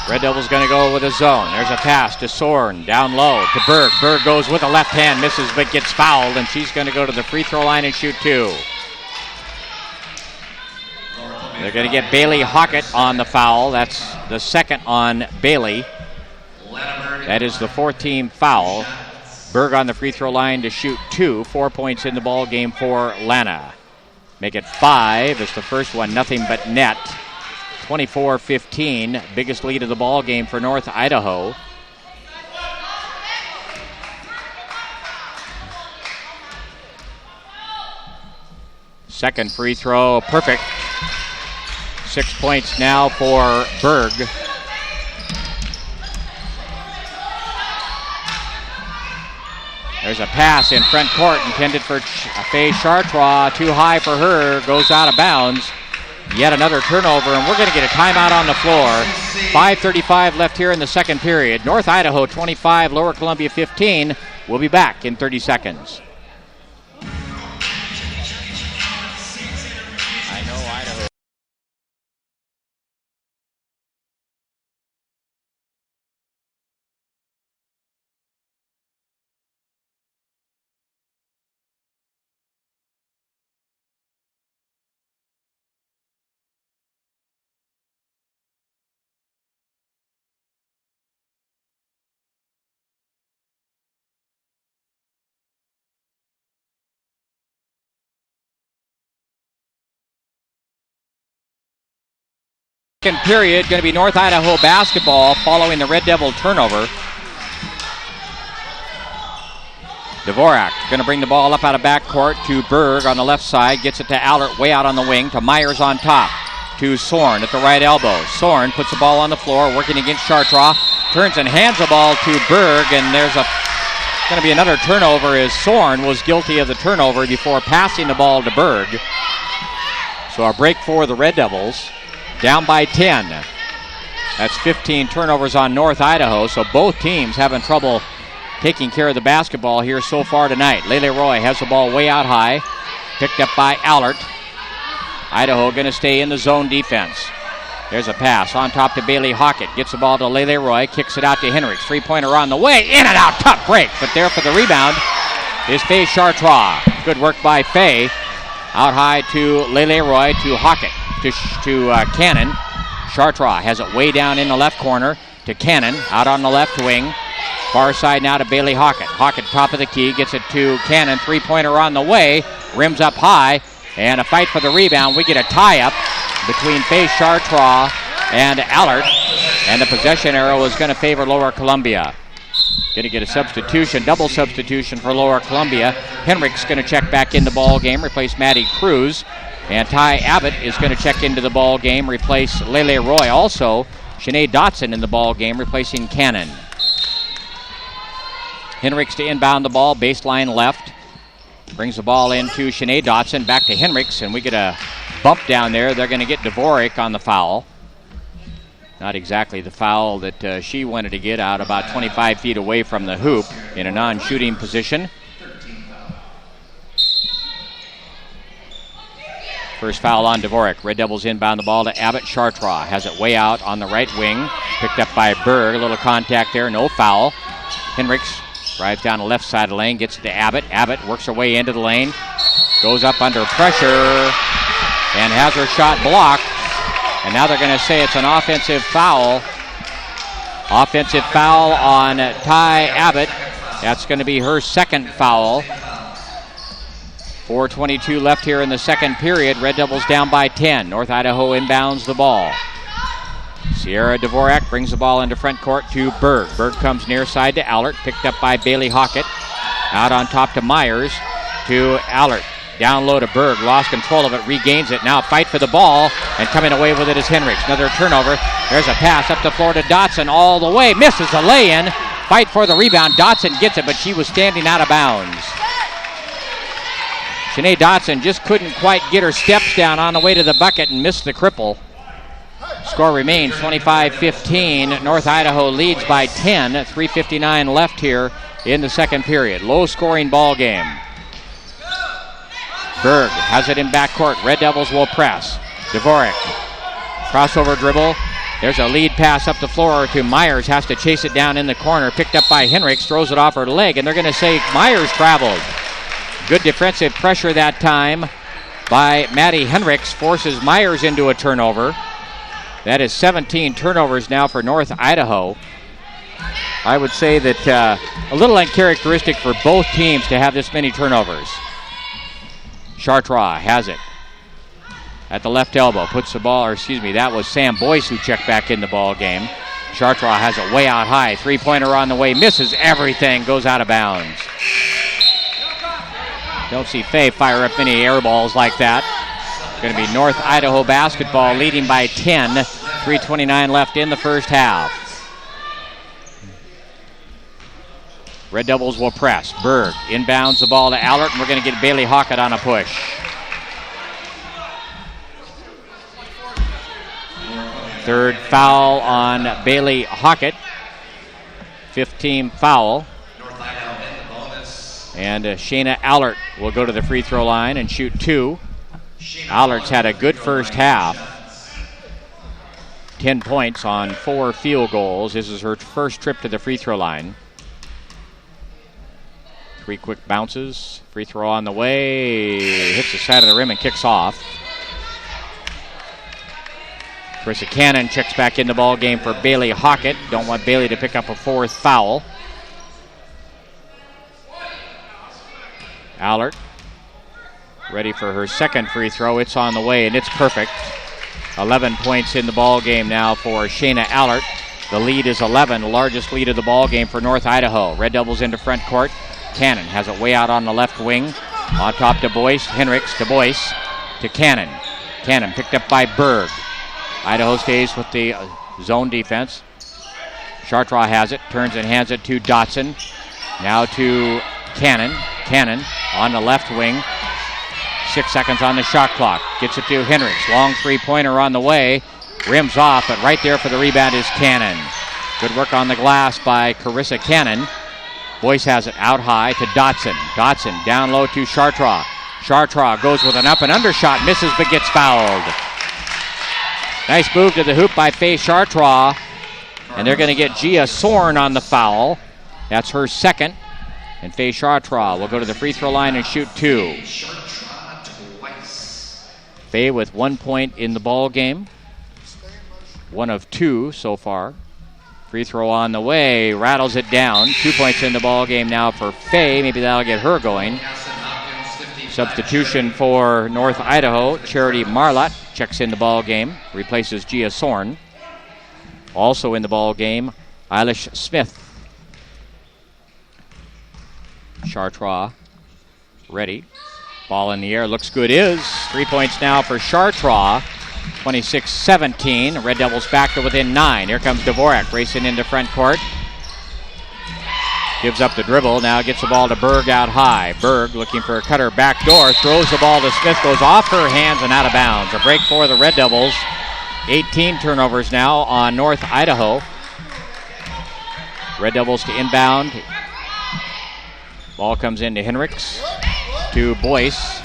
Red Devils going to go with a zone. There's a pass to Soren. Down low to Berg. Berg goes with a left hand, misses but gets fouled, and she's going to go to the free throw line and shoot 2. They're going to get Bailey Hockett on the foul. That's the second on Bailey. That is the 4th team foul. Berg on the free throw line to shoot 2. 4 points in the ball game for Lana. Make it 5. It's the first one, nothing but net. 24-15, biggest lead of the ball game for North Idaho. Second free throw, perfect. 6 points now for Berg. There's a pass in front court intended for Faye Chartrois. Too high for her. Goes out of bounds. Yet another turnover, and we're going to get a timeout on the floor. 5:35 left here in the second period. North Idaho 25, Lower Columbia 15. We'll be back in 30 seconds. I know Idaho. Second period going to be North Idaho basketball following the Red Devil turnover. Dvorak going to bring the ball up out of backcourt to Berg on the left side. Gets it to Allert way out on the wing to Myers on top. To Soren at the right elbow. Soren puts the ball on the floor working against Chartrois. Turns and hands the ball to Berg, and there's going to be another turnover as Soren was guilty of the turnover before passing the ball to Berg. So a break for the Red Devils. Down by 10. That's 15 turnovers on North Idaho, so both teams having trouble taking care of the basketball here so far tonight. Lele Roy has the ball way out high, picked up by Allert. Idaho going to stay in the zone defense. There's a pass on top to Bailey Hockett. Gets the ball to Lele Roy, kicks it out to Henricks. Three-pointer on the way, in and out, tough break, but there for the rebound is Faye Chartrois. Good work by Faye. Out high to Lele Roy, to Hockett. To Cannon. Chartrois has it way down in the left corner. to Cannon, out on the left wing. Far side now to Bailey Hockett. Hockett, top of the key, gets it to Cannon. Three-pointer on the way. Rims up high, and a fight for the rebound. We get a tie-up between Faye Chartraw and Allard, and the possession arrow is going to favor Lower Columbia. Going to get a substitution, double substitution for Lower Columbia. Henrik's going to check back in the ball game, replace Maddie Cruz. And Ty Abbott is going to check into the ball game, replace Lele Roy. Also, Shanae Dotson in the ball game, replacing Cannon. Henricks to inbound the ball, baseline left. Brings the ball into Shanae Dotson, back to Henricks, and we get a bump down there. They're going to get Dvorak on the foul. Not exactly the foul that she wanted to get, out about 25 feet away from the hoop in a non-shooting position. First foul on Dvorak. Red Devils inbound the ball to Abbott. Chartraw has it way out on the right wing. Picked up by Berg. A little contact there, no foul. Henricks drives down the left side of the lane, gets it to Abbott. Abbott works her way into the lane. Goes up under pressure and has her shot blocked. And now they're going to say it's an offensive foul. Offensive foul on Ty Abbott. That's going to be her second foul. 4:22 left here in the second period. Red Devils down by 10. North Idaho inbounds the ball. Sierra Dvorak brings the ball into front court to Berg. Berg comes near side to Allert. Picked up by Bailey Hockett. Out on top to Myers. To Allert. Down low to Berg. Lost control of it. Regains it. Now fight for the ball. And coming away with it is Henricks. Another turnover. There's a pass up the floor to Dotson all the way. Misses the lay-in. Fight for the rebound. Dotson gets it, but she was standing out of bounds. Shanae Dotson just couldn't quite get her steps down on the way to the bucket and missed the cripple. Score remains 25-15. North Idaho leads by 10. 3:59 left here in the second period. Low-scoring ball game. Berg has it in backcourt. Red Devils will press. Dvorak. Crossover dribble. There's a lead pass up the floor to Myers. Has to chase it down in the corner. Picked up by Henricks. Throws it off her leg. And they're going to say Myers traveled. Good defensive pressure that time by Maddie Henricks. Forces Myers into a turnover. That is 17 turnovers now for North Idaho. I would say that a little uncharacteristic for both teams to have this many turnovers. Chartraw has it at the left elbow. Puts the ball, that was Sam Boyce who checked back in the ball game. Chartraw has it way out high. Three-pointer on the way. Misses everything. Goes out of bounds. Don't see Faye fire up many air balls like that. It's going to be North Idaho basketball leading by 10. 3:29 left in the first half. Red Devils will press. Berg inbounds the ball to Allert, and we're going to get Bailey Hockett on a push. Third foul on Bailey Hockett. 15 foul. And Shayna Allert will go to the free throw line and shoot two. Allert's had a good first half. 10 points on 4 field goals. This is her first trip to the free throw line. 3 quick bounces. Free throw on the way. Hits the side of the rim and kicks off. Carissa Cannon checks back in the ball game for Bailey Hockett. Don't want Bailey to pick up a 4th foul. Allert ready for her second free throw. It's on the way, and it's perfect. 11 points in the ball game now for Shayna Allert. The lead is 11, the largest lead of the ball game for North Idaho. Red Devils into front court. Cannon has it way out on the left wing. On top to Boyce. Henricks to Boyce. To Cannon. Cannon picked up by Berg. Idaho stays with the zone defense. Chartraw has it. Turns and hands it to Dotson. Now to Cannon. Cannon on the left wing. 6 seconds on the shot clock. Gets it to Henricks. Long three-pointer on the way. Rims off, but right there for the rebound is Cannon. Good work on the glass by Carissa Cannon. Boyce has it out high to Dotson. Dotson down low to Chartraw. Chartraw goes with an up and under shot. Misses but gets fouled. Nice move to the hoop by Faye Chartraw. And they're going to get Gia Sorn on the foul. That's her second. And Faye Chartraw will go to the free throw line and shoot 2. Faye with 1 point in the ball game. 1 of 2 so far. Free throw on the way, rattles it down. 2 points in the ball game now for Faye. Maybe that'll get her going. Substitution for North Idaho. Charity Marlott checks in the ball game, replaces Gia Sorn. Also in the ball game, Eilish Smith. Chartres ready. Ball in the air, looks good, is. 3 points now for Chartres. 26-17. Red Devils back to within 9. Here comes Dvorak racing into front court. Gives up the dribble. Now gets the ball to Berg out high. Berg looking for a cutter back door. Throws the ball to Smith. Goes off her hands and out of bounds. A break for the Red Devils. 18 turnovers now on North Idaho. Red Devils to inbound. Ball comes into Henricks. To Boyce.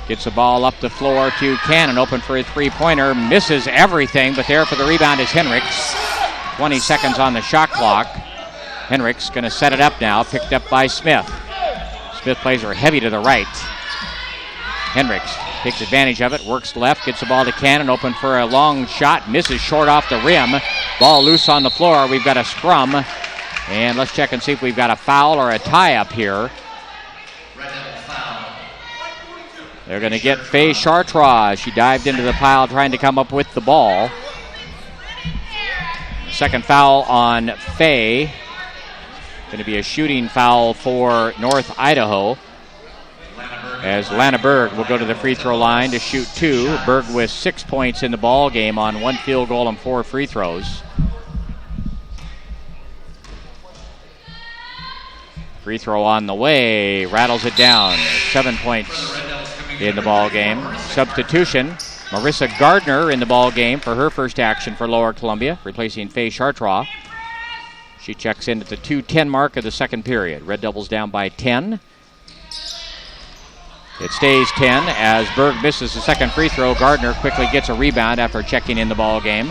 Gets the ball up the floor to Cannon. Open for a three-pointer. Misses everything, but there for the rebound is Henricks. 20 seconds on the shot clock. Henricks going to set it up now. Picked up by Smith. Smith plays her heavy to the right. Henricks takes advantage of it. Works left. Gets the ball to Cannon. Open for a long shot. Misses short off the rim. Ball loose on the floor. We've got a scrum. And let's check and see if we've got a foul or a tie-up here. They're going to get Faye Chartres. She dived into the pile trying to come up with the ball. Second foul on Faye. Going to be a shooting foul for North Idaho. As Lana Berg will go to the free throw line to shoot 2. Berg with 6 points in the ball game on 1 field goal and 4 free throws. Free throw on the way. Rattles it down. 7 points in the ball game. Substitution, Marissa Gardner in the ball game for her first action for Lower Columbia, replacing Faye Chartres. She checks in at the 2:10 mark of the second period. Red Devils down by 10. It stays 10 as Berg misses the second free throw. Gardner quickly gets a rebound after checking in the ball game.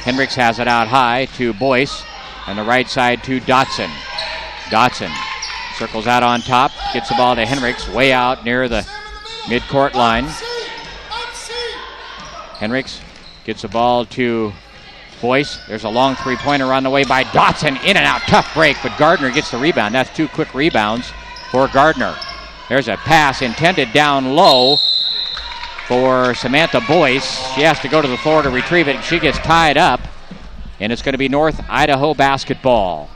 Henricks has it out high to Boyce, and the right side to Dotson. Dotson circles out on top, gets the ball to Henricks, way out near the midcourt line. Henricks gets the ball to Boyce. There's a long three-pointer on the way by Dotson. In and out, tough break, but Gardner gets the rebound. That's 2 quick rebounds for Gardner. There's a pass intended down low for Samantha Boyce. She has to go to the floor to retrieve it. She gets tied up, and it's going to be North Idaho basketball.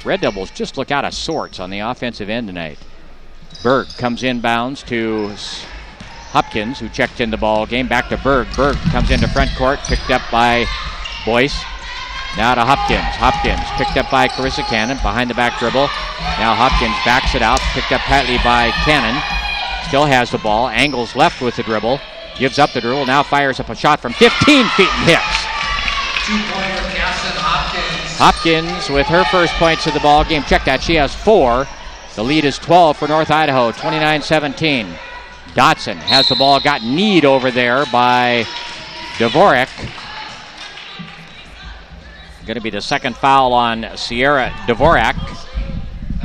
Red Devils just look out of sorts on the offensive end tonight. Berg comes inbounds to Hopkins, who checked in the ball game. Back to Berg. Berg comes into front court, picked up by Boyce. Now to Hopkins. Hopkins picked up by Carissa Cannon, behind the back dribble. Now Hopkins backs it out, picked up tightly by Cannon. Still has the ball, angles left with the dribble. Gives up the dribble, now fires up a shot from 15 feet and hits. 2-pointer, Gaston Hopkins. Hopkins with her first points of the ball game. Check that, she has 4. The lead is 12 for North Idaho, 29-17. Dotson has the ball, got kneed over there by Dvorak. Going to be the second foul on Sierra Dvorak.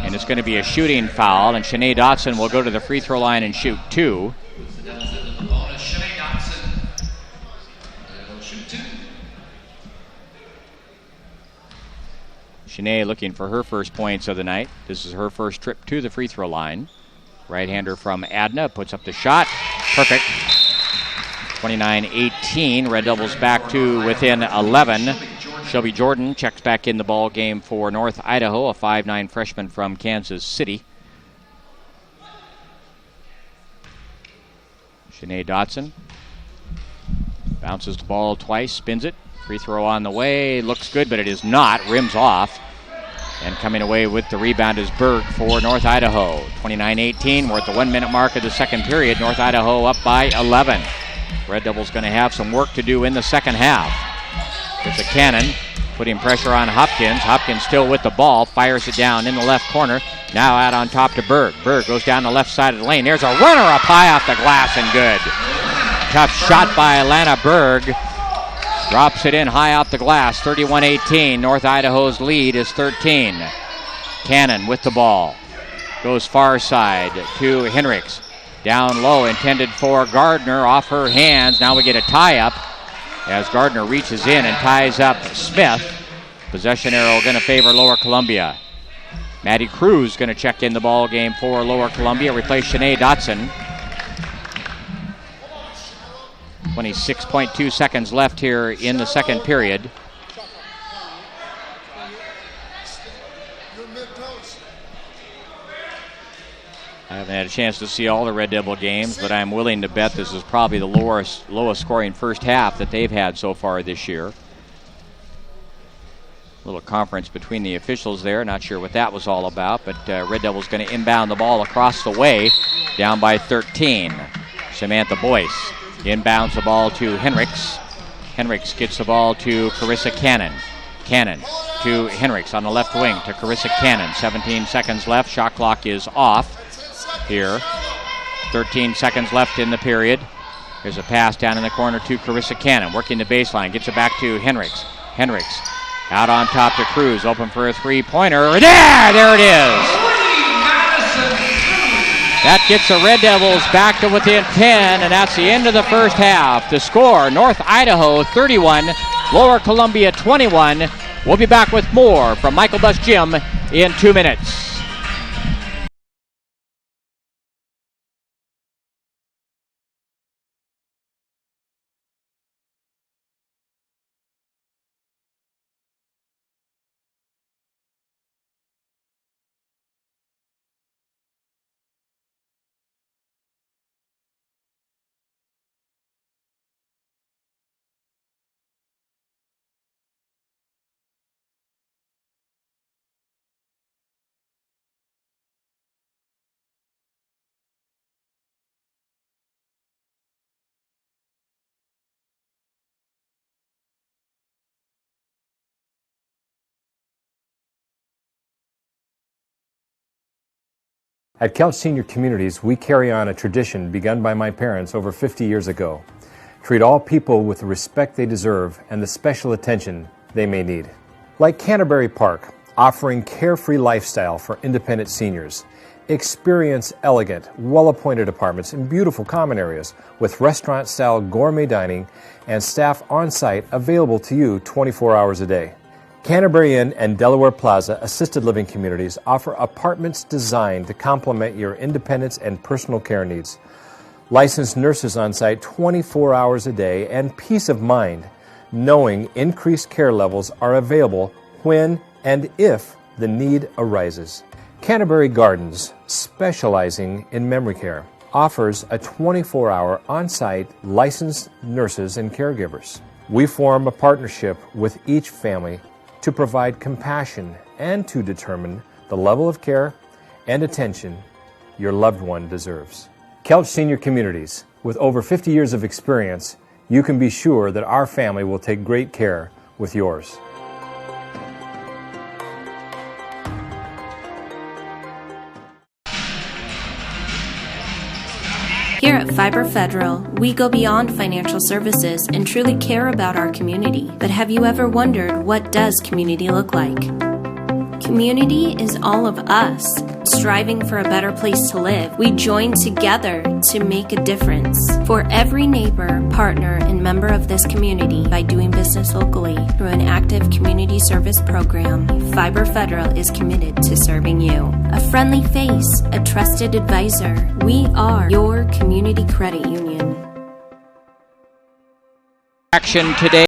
And it's going to be a shooting foul, and Shanae Dotson will go to the free throw line and shoot 2. The Devils into the bonus. Shanae Dotson will shoot 2. Shanae looking for her first points of the night. This is her first trip to the free throw line. Right-hander from Adna puts up the shot. Perfect. 29-18. Red Devils back to within 11. Shelby Jordan checks back in the ball game for North Idaho, a 5'9" freshman from Kansas City. Shanae Dotson bounces the ball twice, spins it. Free throw on the way, looks good, but it is not. Rims off. And coming away with the rebound is Berg for North Idaho. 29-18, we're at the 1 minute mark of the second period. North Idaho up by 11. Red Devils going to have some work to do in the second half. It's a Cannon putting pressure on Hopkins. Hopkins still with the ball, fires it down in the left corner. Now out on top to Berg. Berg goes down the left side of the lane. There's a runner up high off the glass and good. Tough shot by Alana Berg. Drops it in high off the glass. 31-18. North Idaho's lead is 13. Cannon with the ball. Goes far side to Henricks. Down low, intended for Gardner. Off her hands. Now we get a tie-up. as Gardner reaches in and ties up Smith. Possession arrow going to favor Lower Columbia. Maddie Cruz going to check in the ball game for Lower Columbia, replace Shanae Dotson. 26.2 seconds left here in the second period. I haven't had a chance to see all the Red Devil games, but I'm willing to bet this is probably the lowest scoring first half that they've had so far this year. Little conference between the officials there. Not sure what that was all about, but Red Devils going to inbound the ball across the way, down by 13. Samantha Boyce inbounds the ball to Henricks. Henricks gets the ball to Carissa Cannon. Cannon to Henricks on the left wing to Carissa Cannon. 17 seconds left. Shot clock is off here. 13 seconds left in the period. Here's a pass down in the corner to Carissa Cannon. Working the baseline. Gets it back to Henricks. Henricks out on top to Cruz. Open for a three-pointer. There it is. That gets the Red Devils back to within 10, and that's the end of the first half. The score, North Idaho 31, Lower Columbia 21. We'll be back with more from Michael Bus Gym in 2 minutes. At Couch Senior Communities, we carry on a tradition begun by my parents over 50 years ago. Treat all people with the respect they deserve and the special attention they may need. Like Canterbury Park, offering carefree lifestyle for independent seniors. Experience elegant, well-appointed apartments in beautiful common areas with restaurant-style gourmet dining and staff on-site available to you 24 hours a day. Canterbury Inn and Delaware Plaza assisted living communities offer apartments designed to complement your independence and personal care needs. Licensed nurses on site 24 hours a day and peace of mind knowing increased care levels are available when and if the need arises. Canterbury Gardens, specializing in memory care, offers a 24-hour on-site licensed nurses and caregivers. We form a partnership with each family to provide compassion and to determine the level of care and attention your loved one deserves. Couch Senior Communities, with over 50 years of experience, you can be sure that our family will take great care with yours. Here at Fiber Federal, we go beyond financial services and truly care about our community. But have you ever wondered, what does community look like? Community is all of us, striving for a better place to live. We join together to make a difference for every neighbor, partner, and member of this community by doing business locally through an active community service program. Fiber Federal is committed to serving you. A friendly face, a trusted advisor. We are your community credit union. Action today.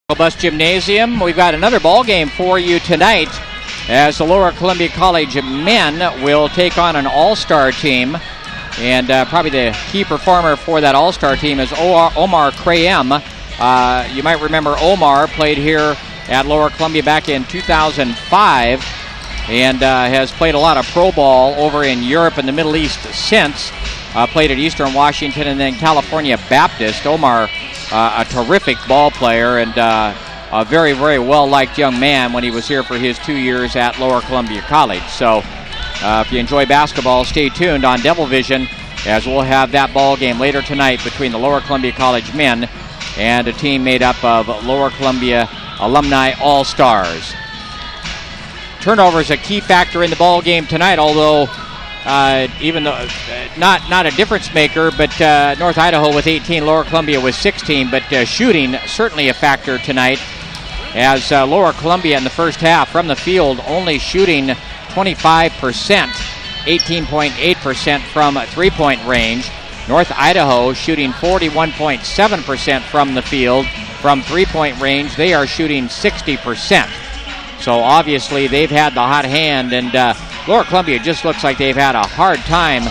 Bus Gymnasium. We've got another ball game for you tonight as the Lower Columbia College men will take on an all-star team. And probably the key performer for that all-star team is Omar Krayem. You might remember Omar played here at Lower Columbia back in 2005 and has played a lot of pro ball over in Europe and the Middle East since. Played at Eastern Washington and then California Baptist. Omar, a terrific ball player and a very, very well-liked young man when he was here for his 2 years at Lower Columbia College. So if you enjoy basketball, stay tuned on Devil Vision as we'll have that ball game later tonight between the Lower Columbia College men and a team made up of Lower Columbia alumni all-stars. Turnover is a key factor in the ball game tonight, although even though not a difference maker, but North Idaho with 18, Lower Columbia with 16, but shooting certainly a factor tonight as Lower Columbia in the first half from the field only shooting 25%, 18.8% from three-point range. North Idaho shooting 41.7% from the field. From three-point range, they are shooting 60%. So obviously they've had the hot hand, and Lower Columbia just looks like they've had a hard time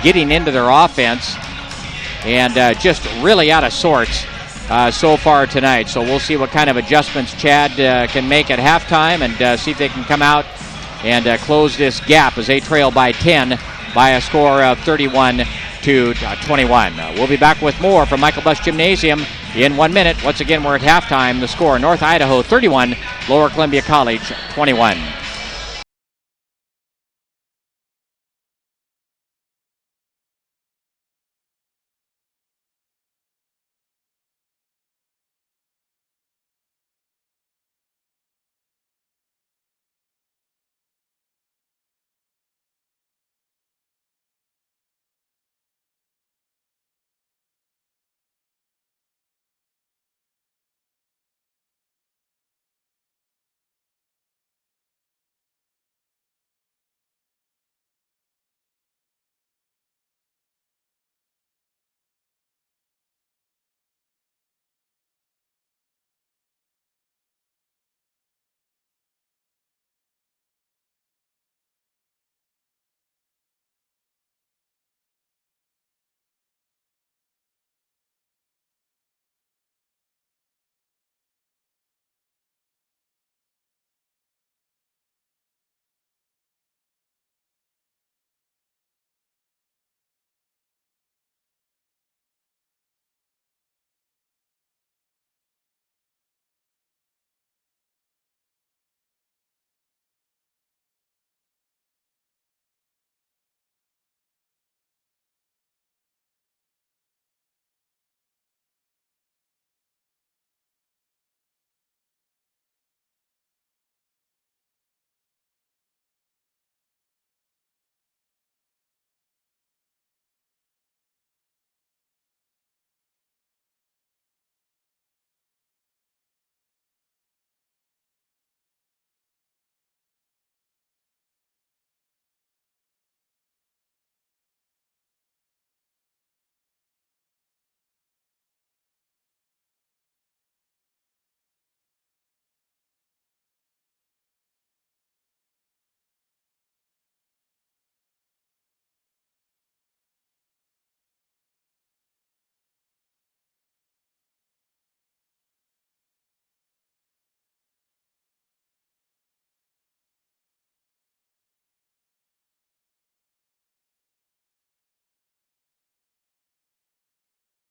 getting into their offense and just really out of sorts so far tonight. So we'll see what kind of adjustments Chad can make at halftime and see if they can come out and close this gap as they trail by 10 by a score of 31-21. We'll be back with more from Michael Buss Gymnasium in 1 minute. Once again, we're at halftime. The score, North Idaho 31, Lower Columbia College 21.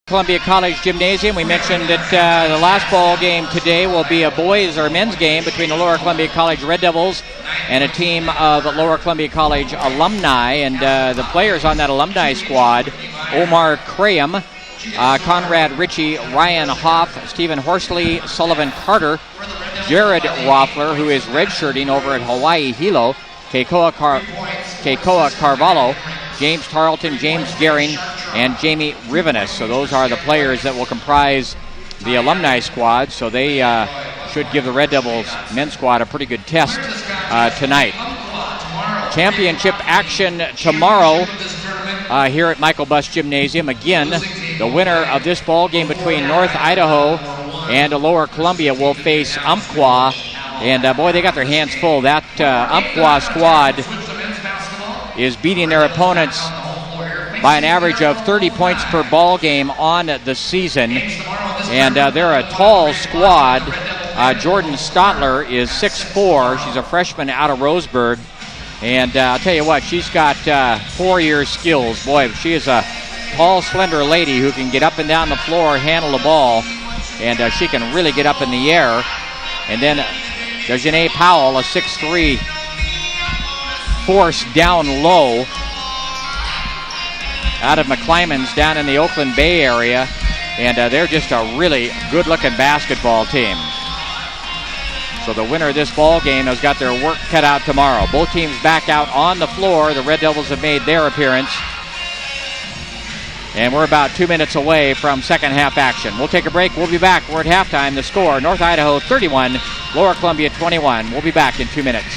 Columbia College Gymnasium. We mentioned that the last ball game today will be a boys or men's game between the Lower Columbia College Red Devils and a team of Lower Columbia College alumni. And the players on that alumni squad, Omar Krayem, Conrad Ritchie, Ryan Hoff, Stephen Horsley, Sullivan Carter, Jared Roffler, who is redshirting over at Hawaii Hilo, Keikoa Carvalho, James Tarleton, James Gehring, and Jamie Rivenes. So those are the players that will comprise the alumni squad. So they should give the Red Devils men's squad a pretty good test tonight. Championship action tomorrow here at Michael Buss Gymnasium. Again, the winner of this ball game between North Idaho And Lower Columbia will face Umpqua. And boy, they got their hands full. That Umpqua squad is beating their opponents by an average of 30 points per ball game on the season. And they're a tall squad. Jordan Stotler is 6'4". She's a freshman out of Roseburg. And I'll tell you what, she's got 4-year skills. Boy, she is a tall, slender lady who can get up and down the floor, handle the ball, and she can really get up in the air. And then there's Janae Powell, a 6'3", force down low out of McClymonds down in the Oakland Bay area. And they're just a really good-looking basketball team. So the winner of this ball game has got their work cut out tomorrow. Both teams back out on the floor. The Red Devils have made their appearance. And we're about 2 minutes away from second half action. We'll take a break. We'll be back. We're at halftime. The score, North Idaho 31, Lower Columbia 21. We'll be back in 2 minutes.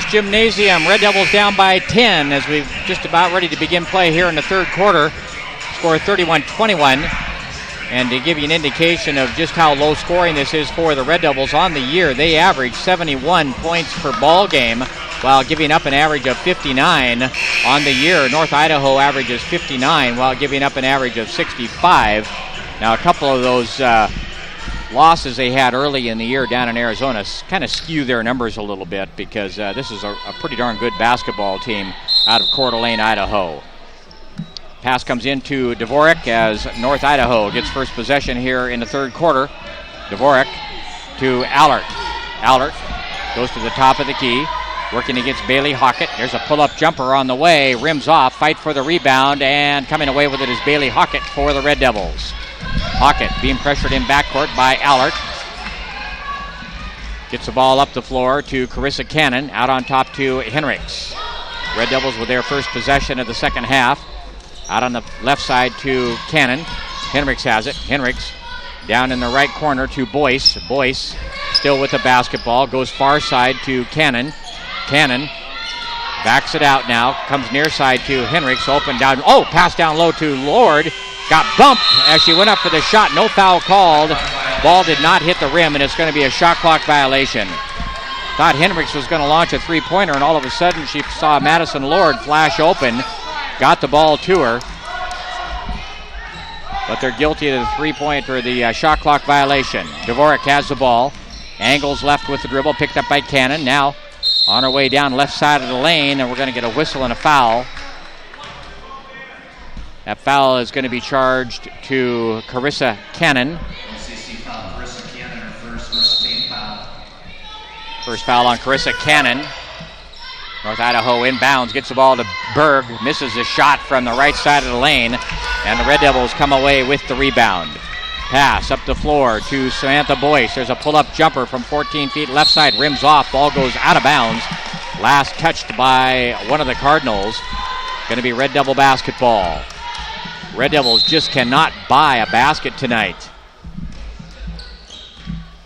Gymnasium, Red Devils down by 10 as we're just about ready to begin play here in the third quarter. Score 31-21. And to give you an indication of just how low scoring this is for the Red Devils on the year, they average 71 points per ball game while giving up an average of 59 on the year. North Idaho averages 59 while giving up an average of 65. Now a couple of those losses they had early in the year down in Arizona kind of skew their numbers a little bit because this is a pretty darn good basketball team out of Coeur d'Alene, Idaho. Pass comes into Dvorak as North Idaho gets first possession here in the third quarter. Dvorak to Allert. Allert goes to the top of the key, working against Bailey Hockett. There's a pull-up jumper on the way, rims off, fight for the rebound, and coming away with it is Bailey Hockett for the Red Devils. Hockett being pressured in backcourt by Allert. Gets the ball up the floor to Carissa Cannon, out on top to Henricks. Red Devils with their first possession of the second half. Out on the left side to Cannon. Henricks has it. Henricks down in the right corner to Boyce. Boyce still with the basketball. Goes far side to Cannon. Cannon backs it out now. Comes near side to Henricks. Open down. Oh, pass down low to Lord. Got bumped as she went up for the shot. No foul called. Ball did not hit the rim, and it's going to be a shot clock violation. Thought Henricks was going to launch a three-pointer, and all of a sudden she saw Madison Lord flash open. Got the ball to her. But they're guilty of the three-point or the shot clock violation. Dvorak has the ball. Angles left with the dribble, picked up by Cannon. Now on her way down left side of the lane, and we're going to get a whistle and a foul. That foul is going to be charged to Carissa Cannon. LCC foul Carissa Cannon, her First foul on Carissa Cannon. North Idaho inbounds, gets the ball to Berg, misses a shot from the right side of the lane, and the Red Devils come away with the rebound. Pass up the floor to Samantha Boyce. There's a pull-up jumper from 14 feet left side, rims off, ball goes out of bounds. Last touched by one of the Cardinals. Going to be Red Devil basketball. Red Devils just cannot buy a basket tonight.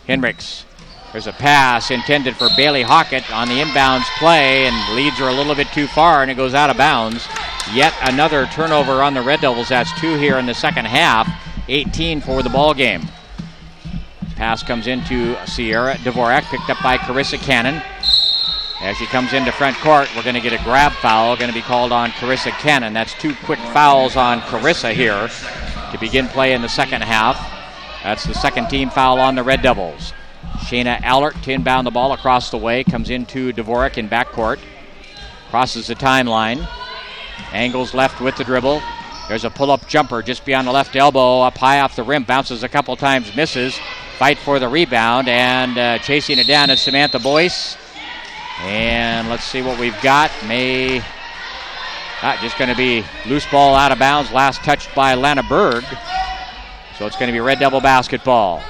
Henricks. There's a pass intended for Bailey Hockett on the inbounds play, and leads her a little bit too far, and it goes out of bounds. Yet another turnover on the Red Devils. That's 2 here in the second half. 18 for the ball game. Pass comes into Sierra Dvorak, picked up by Carissa Cannon. As she comes into front court, we're going to get a grab foul, going to be called on Carissa Cannon. That's 2 quick fouls on Carissa here to begin play in the second half. That's the second team foul on the Red Devils. Shayna Allert to inbound the ball across the way, comes into Dvorak in backcourt. Crosses the timeline. Angles left with the dribble. There's a pull-up jumper just beyond the left elbow, up high off the rim, bounces a couple times, misses. Fight for the rebound, and chasing it down is Samantha Boyce. And let's see what we've got. Just going to be loose ball out of bounds, last touched by Lana Berg. So it's going to be Red Devil basketball.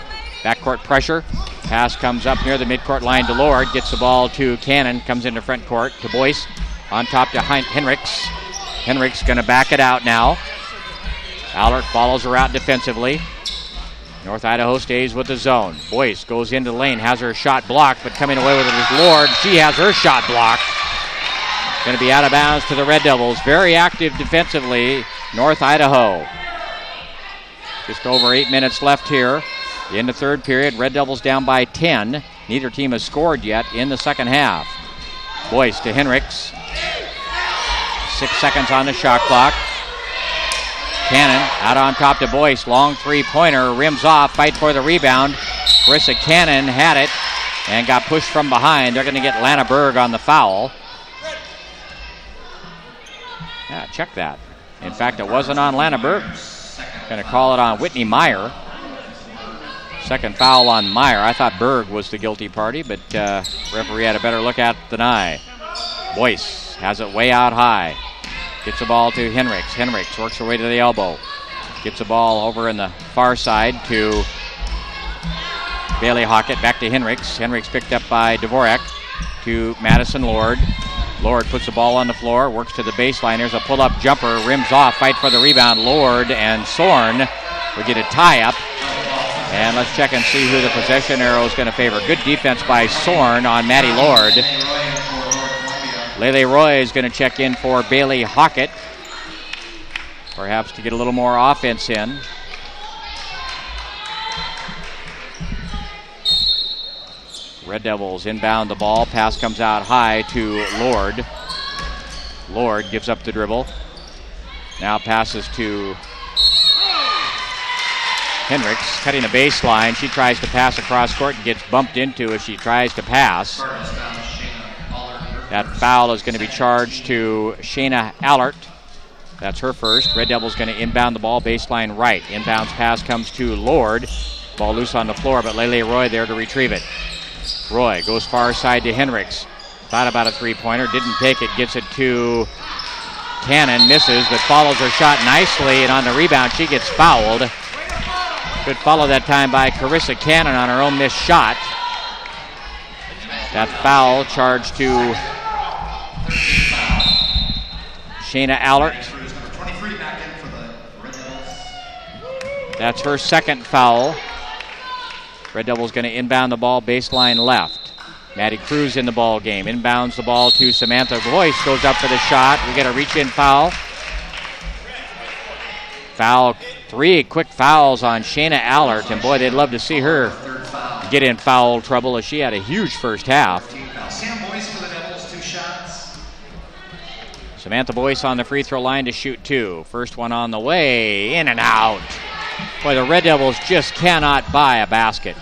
Backcourt pressure. Pass comes up near the midcourt line to Lord, gets the ball to Cannon, comes into front court to Boyce. On top to Henricks. Henricks going to back it out now. Allert follows her out defensively. North Idaho stays with the zone. Boyce goes into the lane, has her shot blocked, but coming away with it is Lord. She has her shot blocked. Going to be out of bounds to the Red Devils. Very active defensively, North Idaho. Just over 8 minutes left here in the third period. Red Devils down by 10. Neither team has scored yet in the second half. Boyce to Henricks. 6 seconds on the shot clock. Cannon out on top to Boyce. Long three-pointer, rims off, fight for the rebound. Carissa Cannon had it and got pushed from behind. They're going to get Lana Berg on the foul. Yeah, check that. In fact, it wasn't on Lana Berg. Going to call it on Whitney Meyer. Second foul on Meyer. I thought Berg was the guilty party, but referee had a better look at it than I. Boyce has it way out high. Gets the ball to Henricks. Henricks works her way to the elbow. Gets the ball over in the far side to Bailey Hockett. Back to Henricks. Henricks picked up by Dvorak to Madison Lord. Lord puts the ball on the floor, works to the baseline. There's a pull-up jumper, rims off, fight for the rebound. Lord and Sorn will get a tie-up. And let's check and see who the possession arrow is going to favor. Good defense by Sorn on Maddie Lord. Lele Roy is going to check in for Bailey Hockett, perhaps to get a little more offense in. Red Devils inbound the ball. Pass comes out high to Lord. Lord gives up the dribble. Now passes to Henricks, cutting the baseline. She tries to pass across court and gets bumped into as she tries to pass. That foul is going to be charged to Shayna Allert. That's her first. Red Devils going to inbound the ball, baseline right. Inbounds pass comes to Lord. Ball loose on the floor, but Lele Roy there to retrieve it. Roy goes far side to Henricks. Thought about a three-pointer, didn't take it, gets it to Cannon, misses, but follows her shot nicely, and on the rebound she gets fouled. Good follow that time by Carissa Cannon on her own missed shot. That foul charged to Shayna Allert. That's her second foul. Red Devils going to inbound the ball, baseline left. Maddie Cruz in the ball game. Inbounds the ball to Samantha Boyce. Goes up for the shot. We get a reach-in foul. Three quick fouls on Shayna Allert. And boy, they'd love to see her get in foul trouble as she had a huge first half. Samantha Boyce on the free throw line to shoot 2. First one on the way. In and out. Boy, the Red Devils just cannot buy a basket.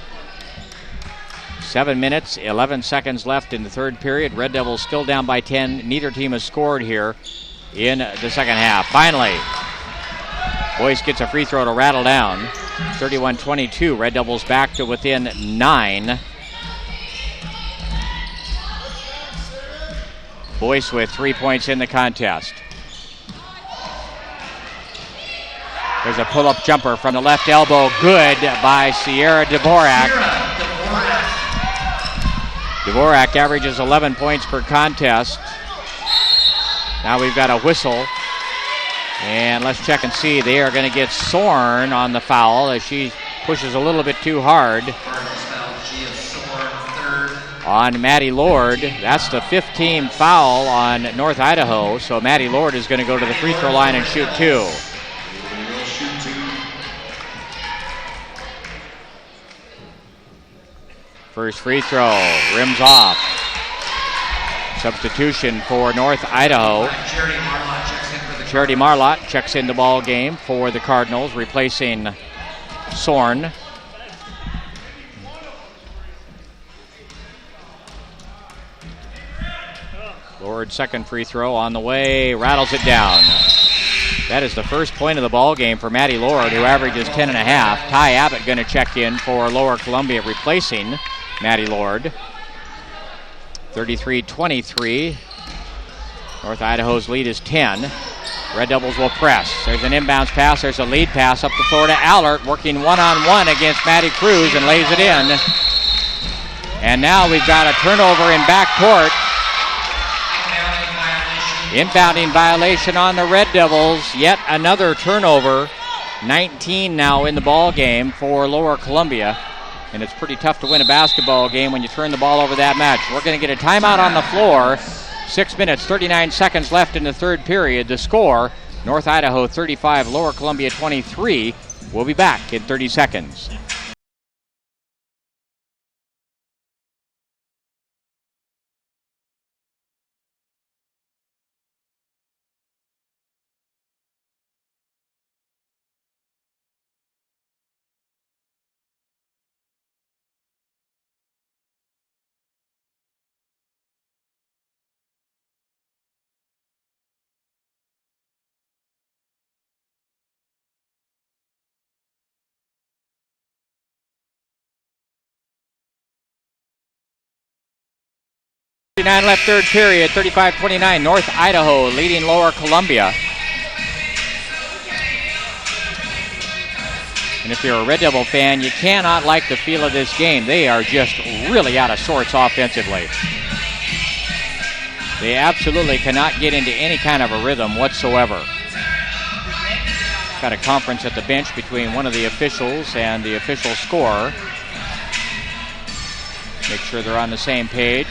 7 minutes, 11 seconds left in the third period. Red Devils still down by 10. Neither team has scored here in the second half. Finally, Boyce gets a free throw to rattle down. 31-22. Red Devils back to within 9. Boyce with 3 points in the contest. There's a pull-up jumper from the left elbow. Good by Sierra Dvorak. Dvorak averages 11 points per contest. Now we've got a whistle. And let's check and see. They are going to get Sorn on the foul as she pushes a little bit too hard on Maddie Lord. That's the 5th team foul on North Idaho. So Maddie Lord is going to go to the free throw line and shoot 2. First free throw, rims off. Substitution for North Idaho. Charity Marlott checks in the ball game for the Cardinals, replacing Sorn. Lord's second free throw on the way, rattles it down. That is the first point of the ball game for Maddie Lord, who averages 10.5. Ty Abbott going to check in for Lower Columbia, replacing Maddie Lord. 33-23. North Idaho's lead is 10. Red Devils will press. There's an inbounds pass. There's a lead pass up the floor to Allert, working one-on-one against Maddie Cruz and lays it in. And now we've got a turnover in backcourt. Inbounding violation on the Red Devils. Yet another turnover. 19 now in the ball game for Lower Columbia. And it's pretty tough to win a basketball game when you turn the ball over that much. We're going to get a timeout on the floor. 6 minutes, 39 seconds left in the third period. The score, North Idaho 35, Lower Columbia 23. We'll be back in 30 seconds. Left third period, 35-29. North Idaho leading Lower Columbia. And if you're a Red Devil fan, you cannot like the feel of this game. They are just really out of sorts offensively. They absolutely cannot get into any kind of a rhythm whatsoever. Got a conference at the bench between one of the officials and the official scorer. Make sure they're on the same page.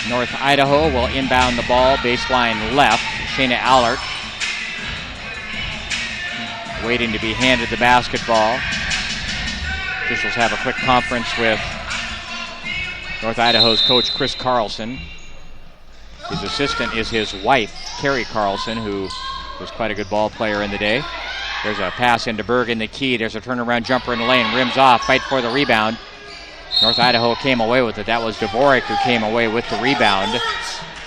North Idaho will inbound the ball, baseline left. Shayna Allert waiting to be handed the basketball. Officials have a quick conference with North Idaho's coach, Chris Carlson. His assistant is his wife, Carrie Carlson, who was quite a good ball player in the day. There's a pass into Berg in the key. There's a turnaround jumper in the lane. Rims off, fight for the rebound. North Idaho came away with it. That was Dvorak who came away with the rebound.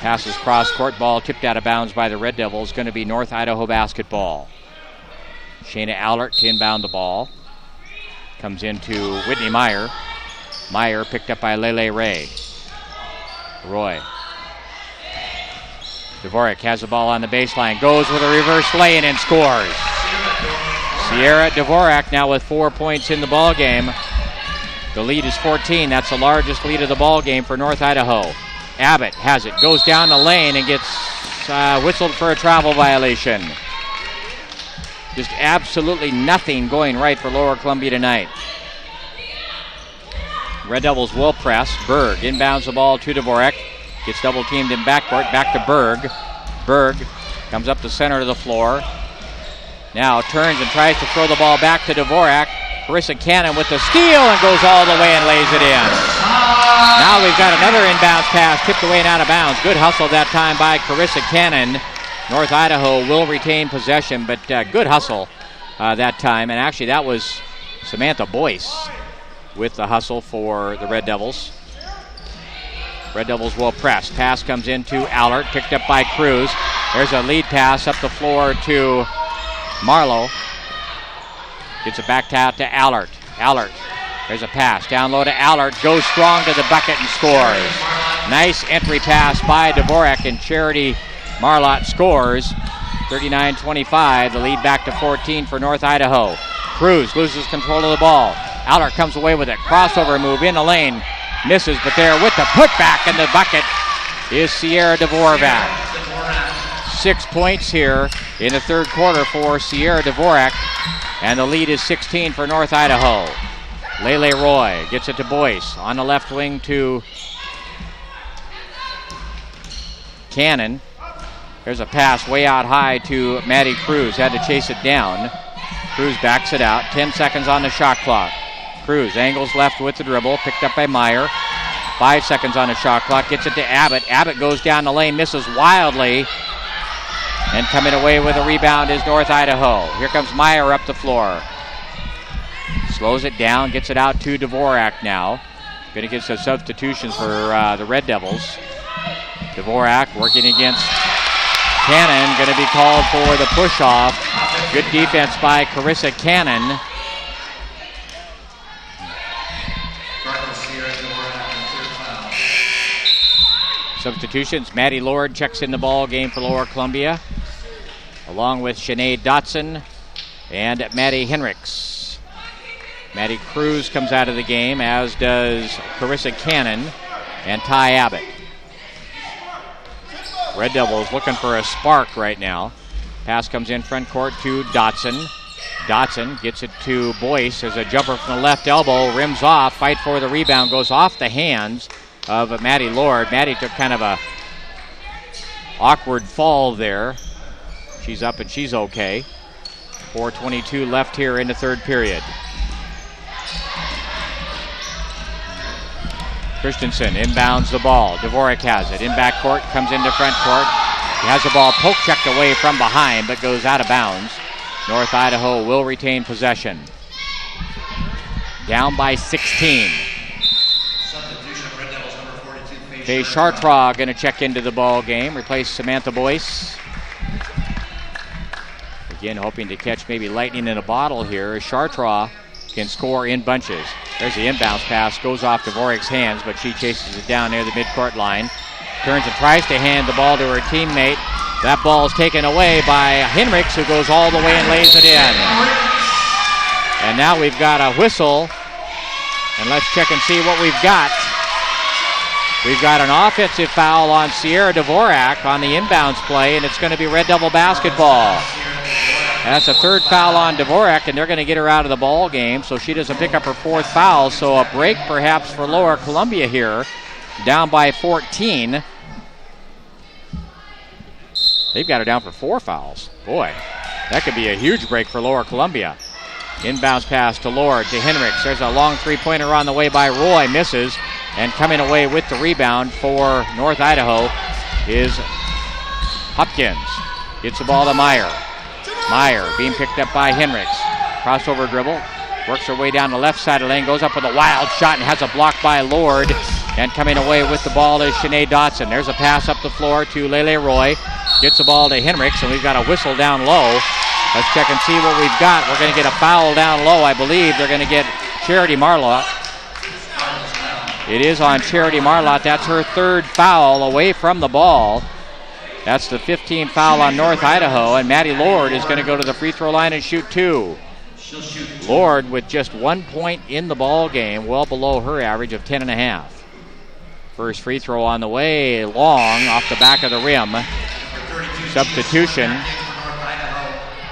Passes cross-court, ball tipped out of bounds by the Red Devils. Going to be North Idaho basketball. Shayna Allert to inbound the ball. Comes into Whitney Meyer. Meyer picked up by Lele Ray. Roy. Dvorak has the ball on the baseline. Goes with a reverse lay-in and scores. Sierra Dvorak now with 4 points in the ball game. The lead is 14. That's the largest lead of the ball game for North Idaho. Abbott has it. Goes down the lane and gets whistled for a travel violation. Just absolutely nothing going right for Lower Columbia tonight. Red Devils will press. Berg inbounds the ball to Dvorak. Gets double teamed in backcourt. Back to Berg. Berg comes up the center of the floor. Now turns and tries to throw the ball back to Dvorak. Carissa Cannon with the steal and goes all the way and lays it in. Now we've got another inbounds pass tipped away and out of bounds. Good hustle that time by Carissa Cannon. North Idaho will retain possession, but good hustle that time. And actually that was Samantha Boyce with the hustle for the Red Devils. Red Devils will press. Pass comes into Allert, picked up by Cruz. There's a lead pass up the floor to Marlowe. Gets it back out to Allert. Allert There's a pass down low to Allard. Goes strong to the bucket and scores. Nice entry pass by Dvorak, and Charity Marlott scores. 39-25. The lead back to 14 for North Idaho. Cruz loses control of the ball. Allard comes away with it. Crossover move in the lane. Misses, but there with the putback in the bucket is Sierra Dvorak. 6 points here in the third quarter for Sierra Dvorak, and the lead is 16 for North Idaho. Lele Roy gets it to Boyce on the left wing to Cannon. There's a pass way out high to Maddie Cruz. Had to chase it down. Cruz backs it out. 10 seconds on the shot clock. Cruz angles left with the dribble. Picked up by Meyer. 5 seconds on the shot clock. Gets it to Abbott. Abbott goes down the lane. Misses wildly. And coming away with a rebound is North Idaho. Here comes Meyer up the floor. Slows it down. Gets it out to Dvorak now. Going to get some substitutions for the Red Devils. Dvorak working against Cannon. Going to be called for the push-off. Good defense by Carissa Cannon. Substitutions. Maddie Lord checks in the ball game for Lower Columbia, along with Sinead Dotson and Maddie Henricks. Maddie Cruz comes out of the game, as does Carissa Cannon and Ty Abbott. Red Devils looking for a spark right now. Pass comes in front court to Dotson. Dotson gets it to Boyce. There's a jumper from the left elbow, rims off, fight for the rebound, goes off the hands of Maddie Lord. Maddie took kind of a awkward fall there. She's up and she's okay. 4:22 left here in the third period. Christensen inbounds the ball. Dvorak has it. In backcourt, comes into front court. He has the ball poke checked away from behind, but goes out of bounds. North Idaho will retain possession. Down by 16. Faye Chartrand going to check into the ball game, replace Samantha Boyce. Again, hoping to catch maybe lightning in a bottle here, as Chartrand can score in bunches. There's the inbounds pass, goes off Dvorak's hands, but she chases it down near the midcourt line. Turns and tries to hand the ball to her teammate. That ball is taken away by Henricks, who goes all the way and lays it in. And now we've got a whistle, and let's check and see what we've got. We've got an offensive foul on Sierra Dvorak on the inbounds play, and it's going to be Red Devil basketball. That's a third foul on Dvorak, and they're going to get her out of the ball game, so she doesn't pick up her fourth foul. So a break perhaps for Lower Columbia here, down by 14. They've got her down for 4 fouls. Boy, that could be a huge break for Lower Columbia. Inbounds pass to Lord, to Henricks. There's a long three-pointer on the way by Roy, misses. And coming away with the rebound for North Idaho is Hopkins. Gets the ball to Meyer. Meyer being picked up by Henricks. Crossover dribble. Works her way down the left side of the lane. Goes up with a wild shot and has a block by Lord. And coming away with the ball is Sinead Dotson. There's a pass up the floor to Lele Roy. Gets the ball to Henricks, and we've got a whistle down low. Let's check and see what we've got. We're going to get a foul down low. I believe they're going to get Charity Marlott. It is on Charity Marlott. That's her third foul away from the ball. That's the 15th foul on North Idaho, and Maddie Lord is going to go to the free throw line and shoot 2. Lord with just 1 point in the ball game, well below her average of 10.5. First free throw on the way, long off the back of the rim. Substitution.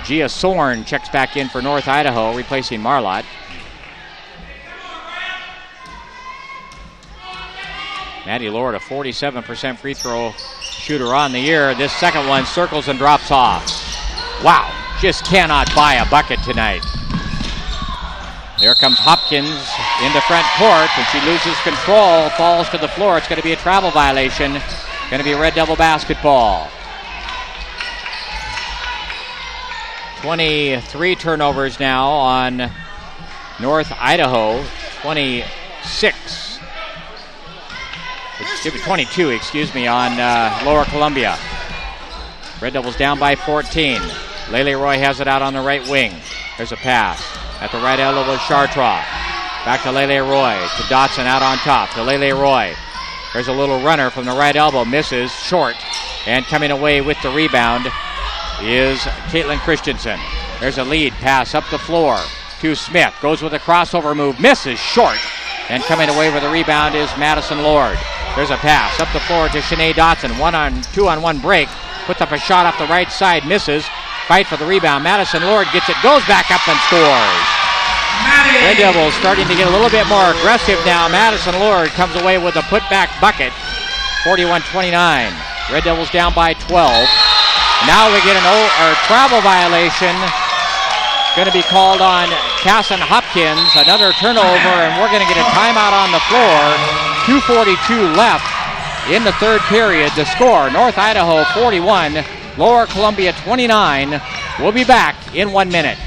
Gia Sorn checks back in for North Idaho, replacing Marlott. Maddie Lord, a 47% free throw shooter on the year. This second one circles and drops off. Wow, just cannot buy a bucket tonight. There comes Hopkins into front court, and she loses control, falls to the floor. It's going to be a travel violation. Going to be Red Devil basketball. 23 turnovers now on North Idaho. 22 on Lower Columbia. Red Devils down by 14. Lele Roy has it out on the right wing. There's a pass at the right elbow with Chartrand. Back to Lele Roy. To Dotson out on top. To Lele Roy. There's a little runner from the right elbow. Misses. Short. And coming away with the rebound is Caitlin Christensen. There's a lead pass up the floor to Smith. Goes with a crossover move. Misses. Short. And coming away with the rebound is Madison Lord. There's a pass up the floor to Shanae Dotson. 2-on-1 break. Puts up a shot off the right side. Misses. Fight for the rebound. Madison Lord gets it. Goes back up and scores. Red Devils starting to get a little bit more aggressive now. Madison Lord comes away with a putback bucket. 41-29. Red Devils down by 12. Now we get a travel violation. Going to be called on Casson Hopkins. Another turnover, and we're going to get a timeout on the floor. 2:42 left in the third period. The score, North Idaho 41, Lower Columbia 29. We'll be back in 1 minute.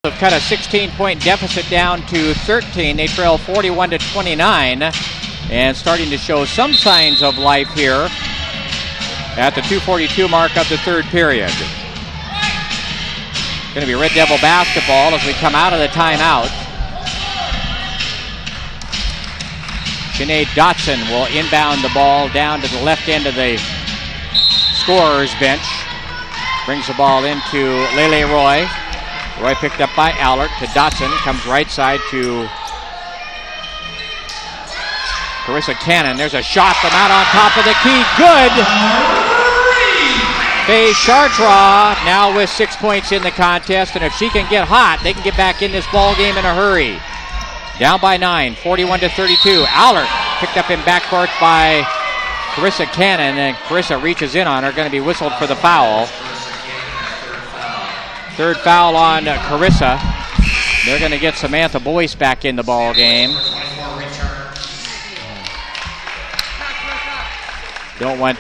Have cut a 16-point deficit down to 13. They trail 41-29 and starting to show some signs of life here at the 2:42 mark of the third period. Going to be Red Devil basketball as we come out of the timeout. Shanae Dotson will inbound the ball down to the left end of the scorer's bench. Brings the ball into Lele Roy. Roy picked up by Allert to Dotson. Comes right side to Carissa Cannon. There's a shot from out on top of the key. Good! Faye Chartraw now with 6 points in the contest. And if she can get hot, they can get back in this ball game in a hurry. Down by 9, 41-32. Allert picked up in backcourt by Carissa Cannon. And Carissa reaches in on her. Going to be whistled for the foul. Third foul on Carissa. They're going to get Samantha Boyce back in the ball game. Don't want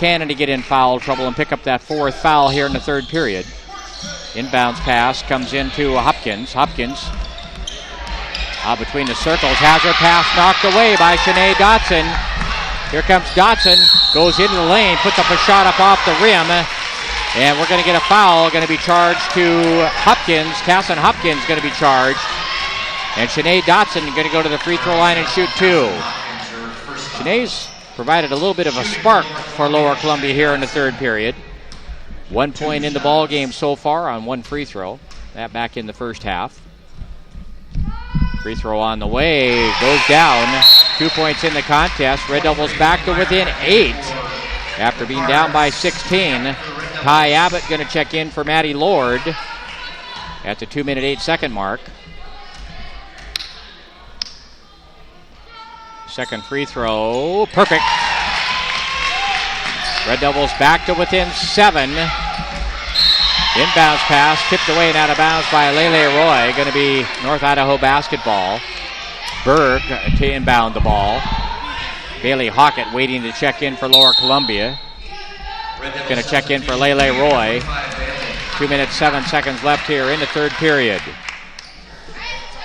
Cannon to get in foul trouble and pick up that fourth foul here in the third period. Inbounds pass comes into Hopkins. Hopkins between the circles has her pass knocked away by Shanae Dotson. Here comes Dotson. Goes into the lane. Puts up a shot up off the rim. And we're going to get a foul, going to be charged to Hopkins. Casson Hopkins going to be charged. And Shanae Dotson going to go to the free throw line and shoot two. Shanae's provided a little bit of a spark for Lower Columbia here in the third period. 1 point in the ball game so far on one free throw. That back in the first half. Free throw on the way, goes down. 2 points in the contest. Red Devils back to within 8 after being down by 16. Ty Abbott going to check in for Maddie Lord at the 2-minute 8-second mark. Second free throw, perfect. Red Devils back to within 7. Inbounds pass, tipped away and out of bounds by Lele Roy. Going to be North Idaho basketball. Berg to inbound the ball. Bailey Hockett waiting to check in for Lower Columbia. Going to check in for Lele Roy. 2 minutes, 7 seconds left here in the third period.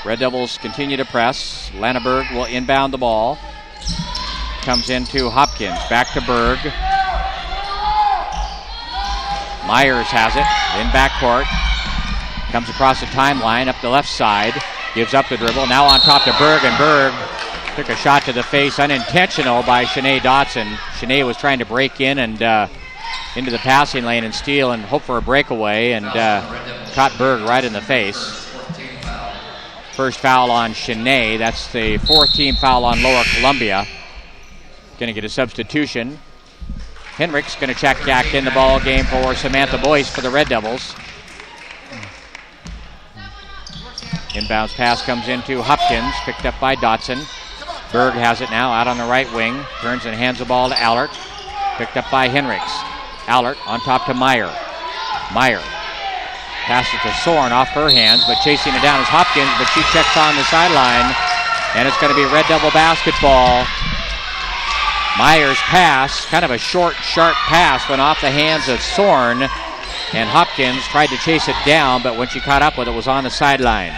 Red Devils continue to press. Lanneberg will inbound the ball. Comes into Hopkins. Back to Berg. Myers has it in backcourt. Comes across the timeline up the left side. Gives up the dribble. Now on top to Berg, and Berg took a shot to the face, unintentional by Shanae Dotson. Shanae was trying to break in and into the passing lane and steal and hope for a breakaway, and caught Berg right in the face. First foul on Shanae. That's the fourth team foul on Lower Columbia. Going to get a substitution. Henrik's going to check back in the ball game for Samantha Boyce for the Red Devils. Inbounds pass comes into Hopkins, picked up by Dotson. Berg has it now out on the right wing. Turns and hands the ball to Allert. Picked up by Henriks. Allert on top to Meyer. Meyer passes to Soren off her hands, but chasing it down is Hopkins, but she checks on the sideline, and it's going to be Red Devil basketball. Meyer's pass, kind of a short, sharp pass, went off the hands of Soren, and Hopkins tried to chase it down, but when she caught up with it, was on the sideline.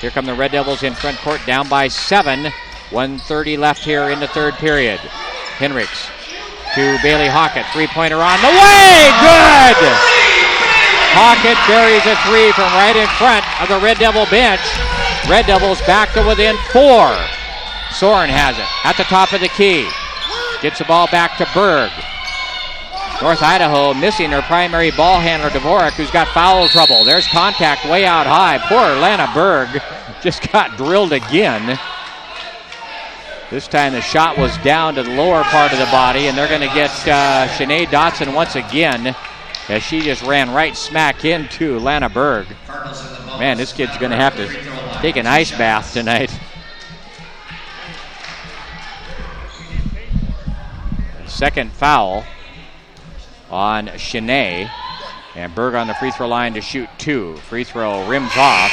Here come the Red Devils in front court, down by 7. 1:30 left here in the third period. Henriks to Bailey Hockett. Three-pointer on the way. Good! Hockett buries a three from right in front of the Red Devil bench. Red Devils back to within 4. Soren has it at the top of the key. Gets the ball back to Berg. North Idaho missing their primary ball handler, Dvorak, who's got foul trouble. There's contact way out high. Poor Lana Berg just got drilled again. This time the shot was down to the lower part of the body, and they're going to get Shanae Dotson once again, as she just ran right smack into Lana Berg. Man, this kid's going to have to take an ice bath tonight. Second foul on Shanae, and Berg on the free throw line to shoot 2. Free throw rims off.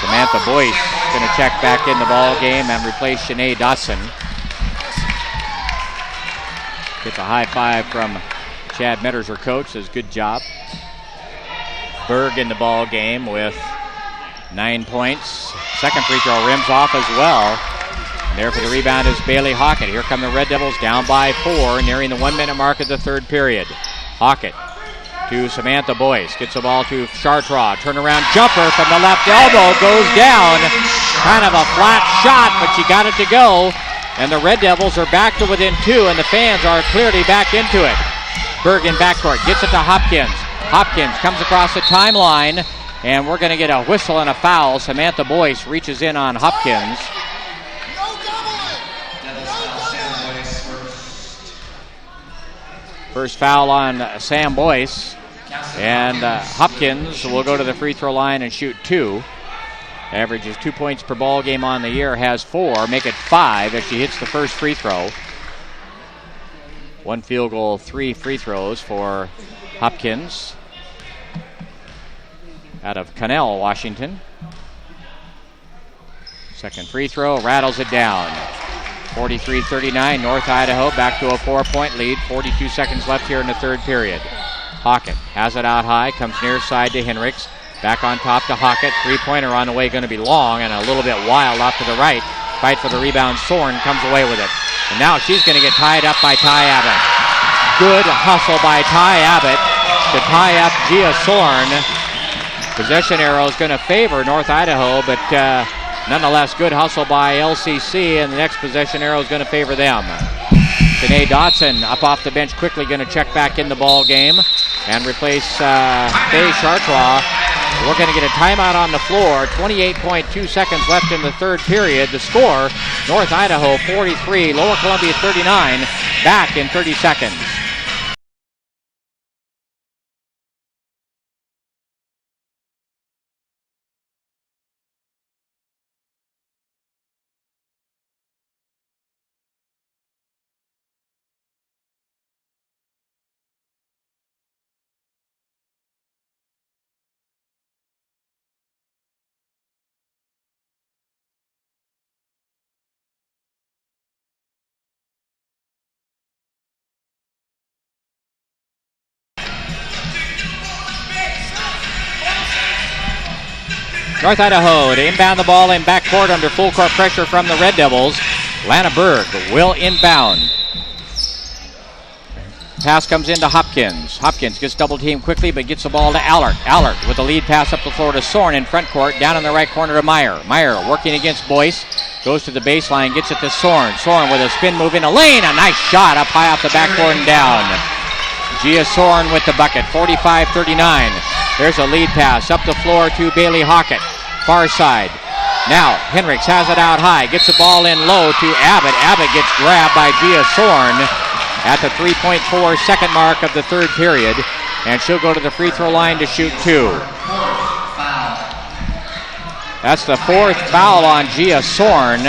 Samantha Boyce going to check back in the ball game and replace Shanae Dotson. Gets a high five from Chad Metters, her coach, says good job. Berg in the ball game with 9 points. Second free throw rims off as well. And there for the rebound is Bailey Hockett. Here come the Red Devils down by 4, nearing the 1-minute mark of the third period. Hockett to Samantha Boyce. Gets the ball to Chartraw. Turnaround jumper from the left elbow. Goes down. Kind of a flat shot, but she got it to go. And the Red Devils are back to within 2, and the fans are clearly back into it. Berg in backcourt. Gets it to Hopkins. Hopkins comes across the timeline, and we're going to get a whistle and a foul. Samantha Boyce reaches in on Hopkins. First foul on Sam Boyce, and Hopkins will go to the free throw line and shoot 2. Averages 2 points per ball game on the year, has 4, make it 5 if she hits the first free throw. 1 field goal, 3 free throws for Hopkins out of Connell, Washington. Second free throw, rattles it down. 43-39, North Idaho back to a 4-point lead. 42 seconds left here in the third period. Hockett has it out high, comes near side to Henriks. Back on top to Hockett. Three-pointer on the way, going to be long and a little bit wild off to the right. Fight for the rebound. Soren comes away with it. And now she's going to get tied up by Ty Abbott. Good hustle by Ty Abbott to tie up Gia Soren. Possession arrow is going to favor North Idaho, but nonetheless, good hustle by LCC, and the next possession arrow is going to favor them. Shanae Dotson up off the bench quickly, going to check back in the ball game and replace Faye Chartraw. We're going to get a timeout on the floor. 28.2 seconds left in the third period. The score, North Idaho 43, Lower Columbia 39, back in 30 seconds. North Idaho to inbound the ball in backcourt under full court pressure from the Red Devils. Lana Berg will inbound. Pass comes into Hopkins. Hopkins gets double teamed quickly but gets the ball to Allert. Allert with the lead pass up the floor to Soren in front court. Down in the right corner to Meyer. Meyer working against Boyce. Goes to the baseline, gets it to Soren. Soren with a spin move in a lane. A nice shot up high off the backboard and down. Gia Soren with the bucket. 45-39. There's a lead pass up the floor to Bailey Hockett. Far side. Now Henriks has it out high. Gets the ball in low to Abbott. Abbott gets grabbed by Gia Soren at the 3.4 second mark of the third period. And she'll go to the free throw line to shoot 2. That's the 4th foul on Gia Sorn.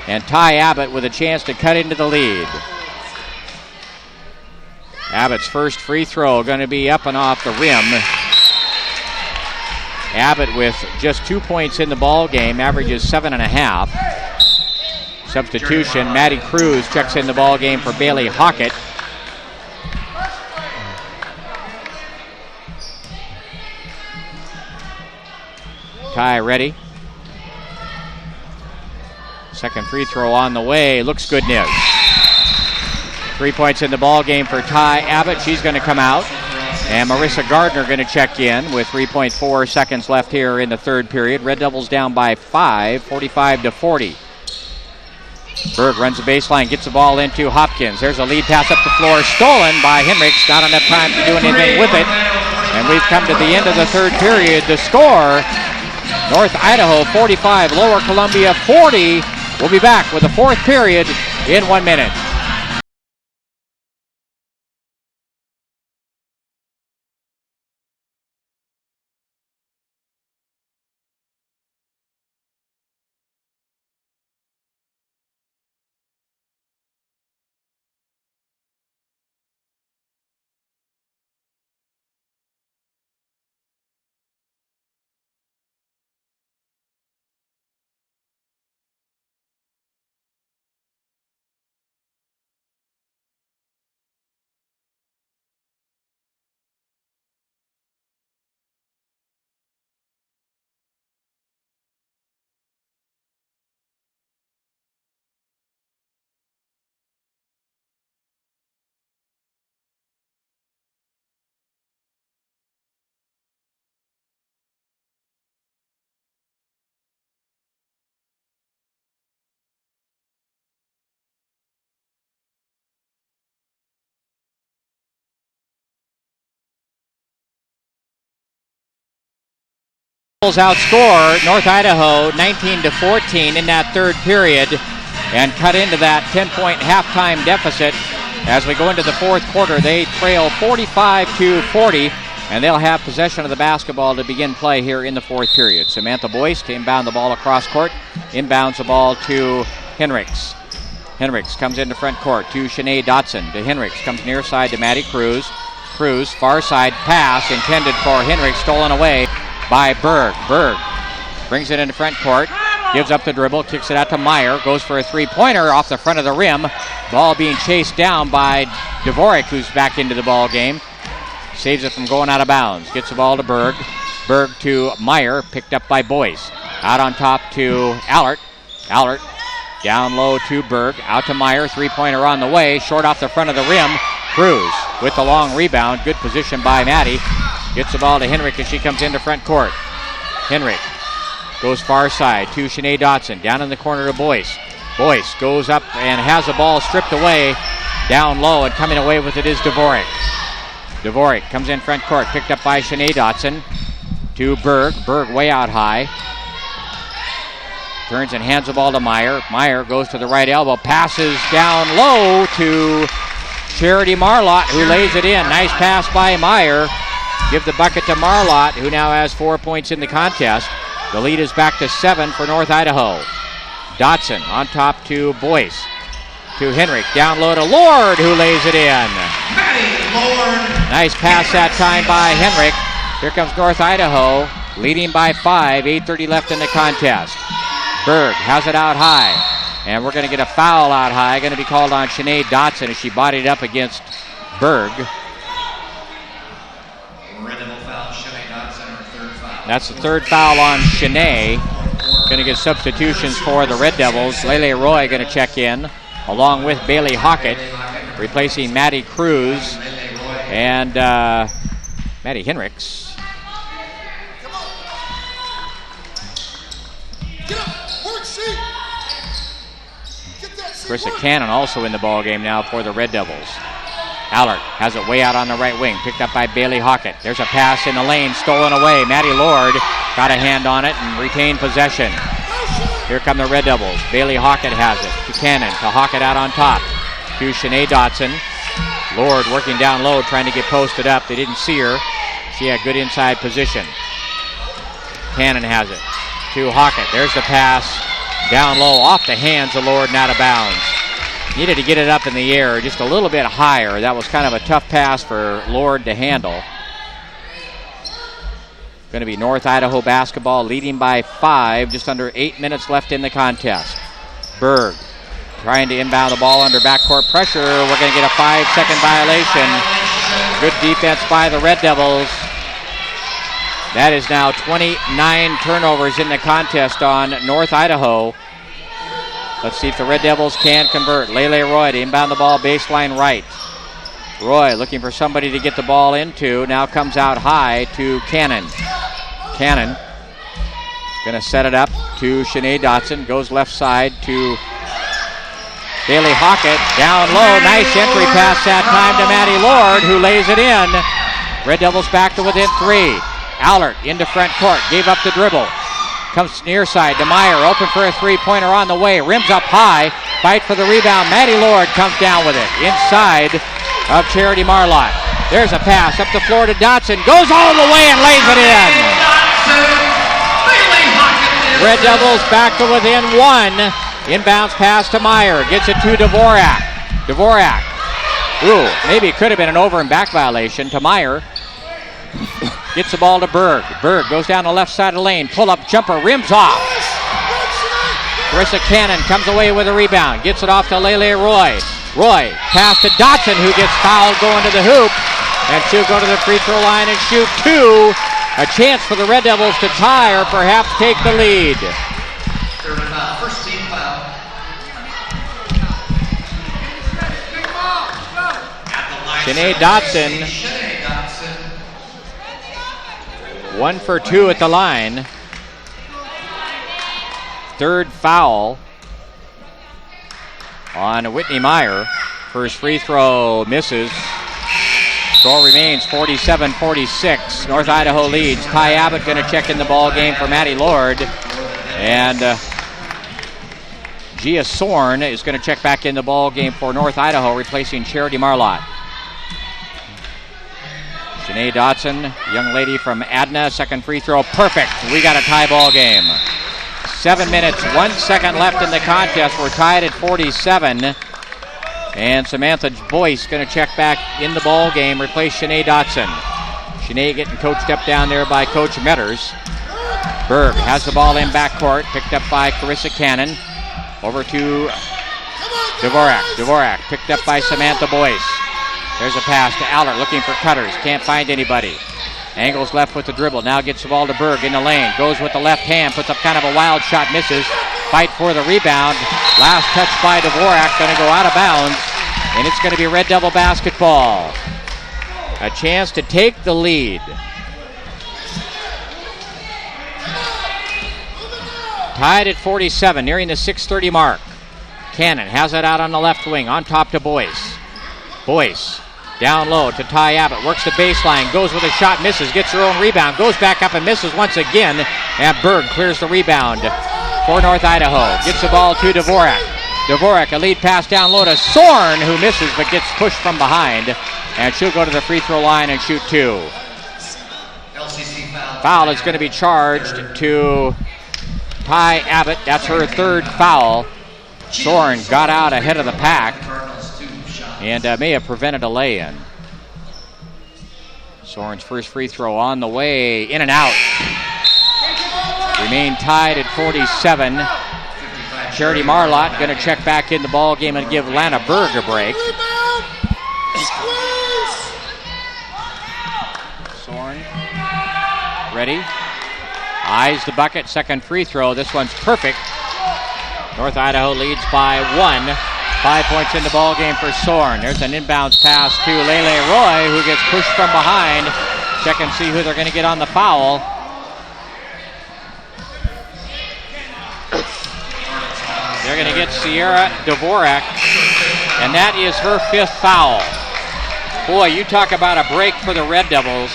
And Ty Abbott with a chance to cut into the lead. Abbott's first free throw going to be up and off the rim. Abbott with just 2 points in the ball game, averages 7.5. Substitution, Maddie Cruz checks in the ball game for Bailey Hockett. Ty ready. Second free throw on the way. Looks good, Niz. 3 points in the ball game for Ty Abbott. She's going to come out. And Marissa Gardner going to check in with 3.4 seconds left here in the third period. Red Devils down by 5, 45-40. Berg runs the baseline, gets the ball into Hopkins. There's a lead pass up the floor, stolen by Henricks. Not enough time to do anything with it. And we've come to the end of the third period. The score, North Idaho 45, Lower Columbia 40. We'll be back with the fourth period in 1 minute. Outscore North Idaho 19-14 in that third period and cut into that 10-point halftime deficit. As we go into the fourth quarter, they trail 45-40, and they'll have possession of the basketball to begin play here in the fourth period. Samantha Boyce to inbound the ball across court, inbounds the ball to Henricks. Henricks comes into front court to Shanae Dotson. To Henricks, comes near side to Maddie Cruz. Cruz, far side pass intended for Henricks, stolen away by Berg. Berg brings it into front court, gives up the dribble, kicks it out to Meyer, goes for a three-pointer off the front of the rim. Ball being chased down by Dvorak, who's back into the ball game. Saves it from going out of bounds. Gets the ball to Berg. Berg to Meyer, picked up by Boyce. Out on top to Allert. Allert down low to Berg, out to Meyer. Three-pointer on the way, short off the front of the rim. Cruz with the long rebound. Good position by Maddie. Gets the ball to Henrik as she comes into front court. Henrik goes far side to Shanae Dotson. Down in the corner to Boyce. Boyce goes up and has the ball stripped away. Down low and coming away with it is Dvorak. Dvorak comes in front court. Picked up by Shanae Dotson. To Berg. Berg way out high. Turns and hands the ball to Meyer. Meyer goes to the right elbow. Passes down low to Charity Marlott, who lays it in. Nice pass by Meyer. Give the bucket to Marlott, who now has 4 points in the contest. The lead is back to 7 for North Idaho. Dotson on top to Boyce. To Henrik, down low to Lord, who lays it in. Nice pass that time by Henrik. Here comes North Idaho, leading by 5, 8:30 left in the contest. Berg has it out high, and we're going to get a foul out high. Going to be called on Shanae Dotson as she bodied up against Berg. That's the third foul on Shanae. Going to get substitutions for the Red Devils. Lele Roy going to check in, along with Bailey Hockett, replacing Maddie Cruz and Maddie Henricks. Carissa Cannon also in the ball game now for the Red Devils. Allert has it way out on the right wing, picked up by Bailey Hockett. There's a pass in the lane, stolen away. Maddie Lord got a hand on it and retained possession. Here come the Red Devils. Bailey Hockett has it to Cannon, to Hockett out on top. To Shanae Dotson. Lord working down low, trying to get posted up. They didn't see her. She had good inside position. Cannon has it to Hockett. There's the pass down low off the hands of Lord and out of bounds. Needed to get it up in the air just a little bit higher. That was kind of a tough pass for Lord to handle. Going to be North Idaho basketball leading by 5, just under 8 minutes left in the contest. Berg trying to inbound the ball under backcourt pressure. We're going to get a 5-second violation. Good defense by the Red Devils. That is now 29 turnovers in the contest on North Idaho. Let's see if the Red Devils can convert. Lele Roy to inbound the ball baseline right. Roy looking for somebody to get the ball into. Now comes out high to Cannon. Cannon going to set it up to Shanae Dotson. Goes left side to Bailey Hockett. Down low. Nice entry pass that time to Maddie Lord, who lays it in. Red Devils back to within 3. Allert into front court. Gave up the dribble. Comes near side to Meyer. Open for a three-pointer on the way. Rims up high. Fight for the rebound. Maddie Lord comes down with it. Inside of Charity Marlott. There's a pass up the floor to Dotson. Goes all the way and lays it in. Red Devils back to within 1. Inbounds pass to Meyer. Gets it to Dvorak. Dvorak. Ooh, maybe it could have been an over and back violation to Meyer. Gets the ball to Berg. Berg goes down the left side of the lane. Pull-up jumper. Rims off. Carissa Cannon comes away with a rebound. Gets it off to Lele Roy. Roy pass to Dotson, who gets fouled going to the hoop. And she'll go to the free throw line and shoot 2. A chance for the Red Devils to tie or perhaps take the lead. Third foul. First team foul. Shanae Dotson. 1 for 2 at the line. Third foul on Whitney Meyer. First free throw misses. Score remains 47-46. North Idaho leads. Ty Abbott going to check in the ball game for Maddie Lord. And Gia Sorn is going to check back in the ball game for North Idaho, replacing Charity Marlott. Shanae Dotson, young lady from Adna, second free throw, perfect. We got a tie ball game. 7 minutes, 1 second left in the contest. We're tied at 47. And Samantha Boyce going to check back in the ball game, replace Shanae Dotson. Shanae getting coached up down there by Coach Metters. Berg has the ball in backcourt, picked up by Carissa Cannon. Over to Dvorak. Dvorak picked up by Samantha Boyce. There's a pass to Allert looking for cutters. Can't find anybody. Angles left with the dribble. Now gets the ball to Berg in the lane. Goes with the left hand. Puts up kind of a wild shot. Misses. Fight for the rebound. Last touch by Dvorak. Going to go out of bounds. And it's going to be Red Devil basketball. A chance to take the lead. Tied at 47. Nearing the 6:30 mark. Cannon has it out on the left wing. On top to Boyce. Boyce. Down low to Ty Abbott, works the baseline, goes with a shot, misses, gets her own rebound, goes back up and misses once again, and Berg clears the rebound for North Idaho. Gets the ball to Dvorak. Dvorak, a lead pass down low to Sorn, who misses but gets pushed from behind, and she'll go to the free throw line and shoot 2. LCC foul. Foul is going to be charged to Ty Abbott. That's her third foul. Sorn got out ahead of the pack and may have prevented a lay-in. Sorn's first free throw on the way, in and out. Remain tied at 47. Charity Marlott going to check back in the ball game and give Lana Berg a break. Sorn, ready. Eyes the bucket, second free throw. This one's perfect. North Idaho leads by 1. 5 points in the ball game for Sorn. There's an inbounds pass to Lele Roy, who gets pushed from behind. Check and see who they're going to get on the foul. They're going to get Sierra Dvorak, and that is her 5th foul. Boy, you talk about a break for the Red Devils.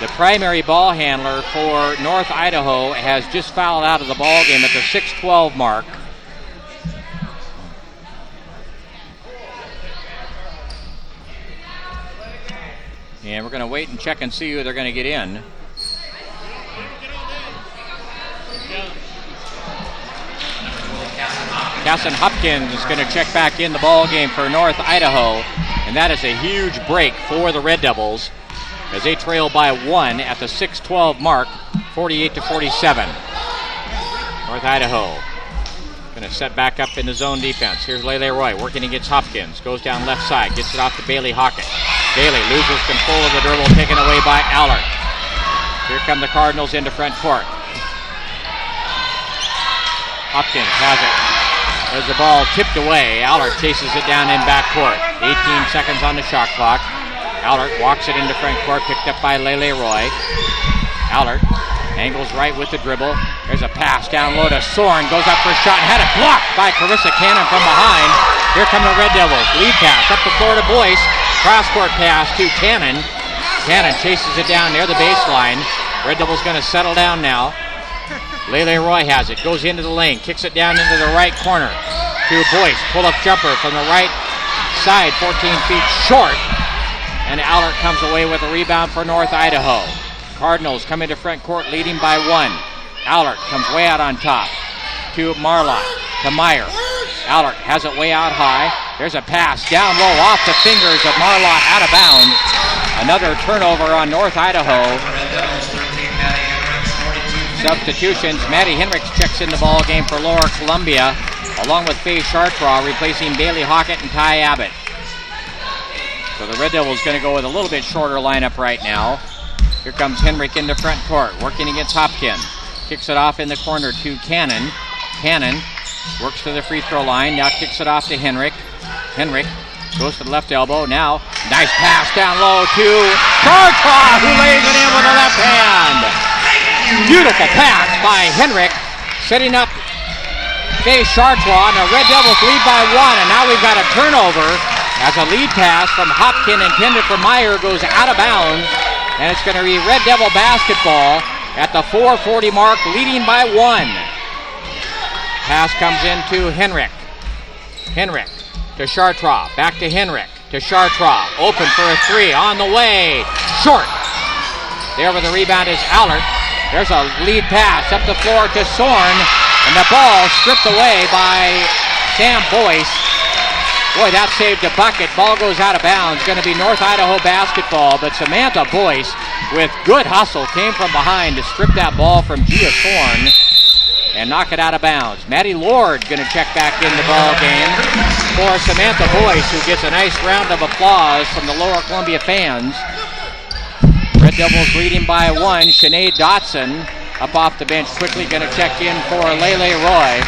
The primary ball handler for North Idaho has just fouled out of the ball game at the 6:12 mark. And we're going to wait and check and see who they're going to get in. Casson Hopkins is going to check back in the ball game for North Idaho, and that is a huge break for the Red Devils as they trail by 1 at the 6:12 mark, 48-47. North Idaho going to set back up in the zone defense. Here's Lele Roy working against Hopkins. Goes down left side, gets it off to Bailey Hockett. Bailey loses control of the dribble, taken away by Allard. Here come the Cardinals into front court. Hopkins has it. There's the ball tipped away. Allard chases it down in backcourt. 18 seconds on the shot clock. Allard walks it into front court, picked up by Lele Roy. Allard angles right with the dribble. There's a pass down low to Soren. Goes up for a shot and had it blocked by Carissa Cannon from behind. Here come the Red Devils. Lead pass up the floor to Boyce. Cross-court pass to Cannon. Cannon chases it down near the baseline. Red Devils going to settle down now. Lele Roy has it. Goes into the lane. Kicks it down into the right corner to Boyce. Pull-up jumper from the right side. 14 feet short. And Allard comes away with a rebound for North Idaho. Cardinals come into front court leading by 1. Allard comes way out on top to Marlott, to Meyer. Allard has it way out high. There's a pass down low off the fingers of Marlott, out of bounds. Another turnover on North Idaho. Substitutions. Maddie Henricks checks in the ball game for Lower Columbia, along with Faye Chartraw, replacing Bailey Hockett and Ty Abbott. So the Red Devils going to go with a little bit shorter lineup right now. Here comes Henrik into front court, working against Hopkins. Kicks it off in the corner to Cannon. Cannon works to the free throw line, now kicks it off to Henrik. Henrik goes to the left elbow. Now, nice pass down low to Chartraw, who lays it in with the left hand. Beautiful pass by Henrik, setting up Faye Chartraw, and the Red Devils lead by 1, and now we've got a turnover as a lead pass from Hopkins intended for Meyer goes out of bounds, and it's going to be Red Devil basketball at the 4:40 mark, leading by 1. Pass comes into Henrik. Henrik to Chartraw, back to Henrik, to Chartraw, open for a 3, on the way, short. There with the rebound is Allard. There's a lead pass up the floor to Soren, and the ball stripped away by Sam Boyce. Boy, that saved a bucket. Ball goes out of bounds. Going to be North Idaho basketball, but Samantha Boyce, with good hustle, came from behind to strip that ball from Gia Soren and knock it out of bounds. Maddie Lord going to check back in the ball game for Samantha Boyce, who gets a nice round of applause from the Lower Columbia fans. Red Devils leading by 1. Sinead Dotson up off the bench quickly, going to check in for Lele Roy.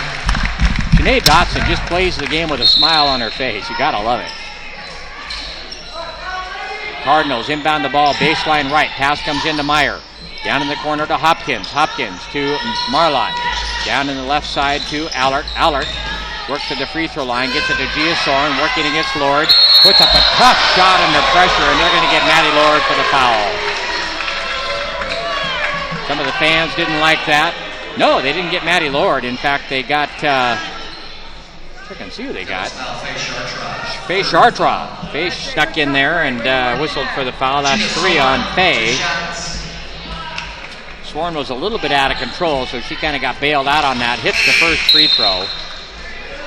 Sinead Dotson just plays the game with a smile on her face. You gotta love it. Cardinals inbound the ball, baseline right. Pass comes into Meyer. Down in the corner to Hopkins. Hopkins to Marlott. Down in the left side to Allard. Allard works to the free throw line, gets it to Gia Soren, working against Lord. Puts up a tough shot under pressure, and they're going to get Maddie Lord for the foul. Some of the fans didn't like that. No, they didn't get Maddie Lord. In fact, they got, I can see who they got. Faye Chartraw. Faye stuck in there and whistled for the foul. That's 3 on Faye. Soren was a little bit out of control, so she kind of got bailed out on that. Hits the first free throw.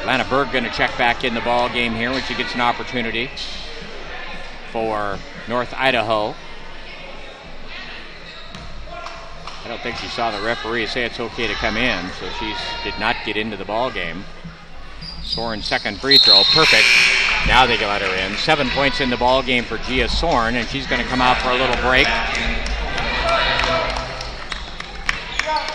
Lana Berg going to check back in the ball game here when she gets an opportunity for North Idaho. I don't think she saw the referee say it's okay to come in, so she did not get into the ball game. Soren's second free throw, perfect. Now they let her in. 7 points in the ball game for Gia Soren, and she's going to come out for a little break.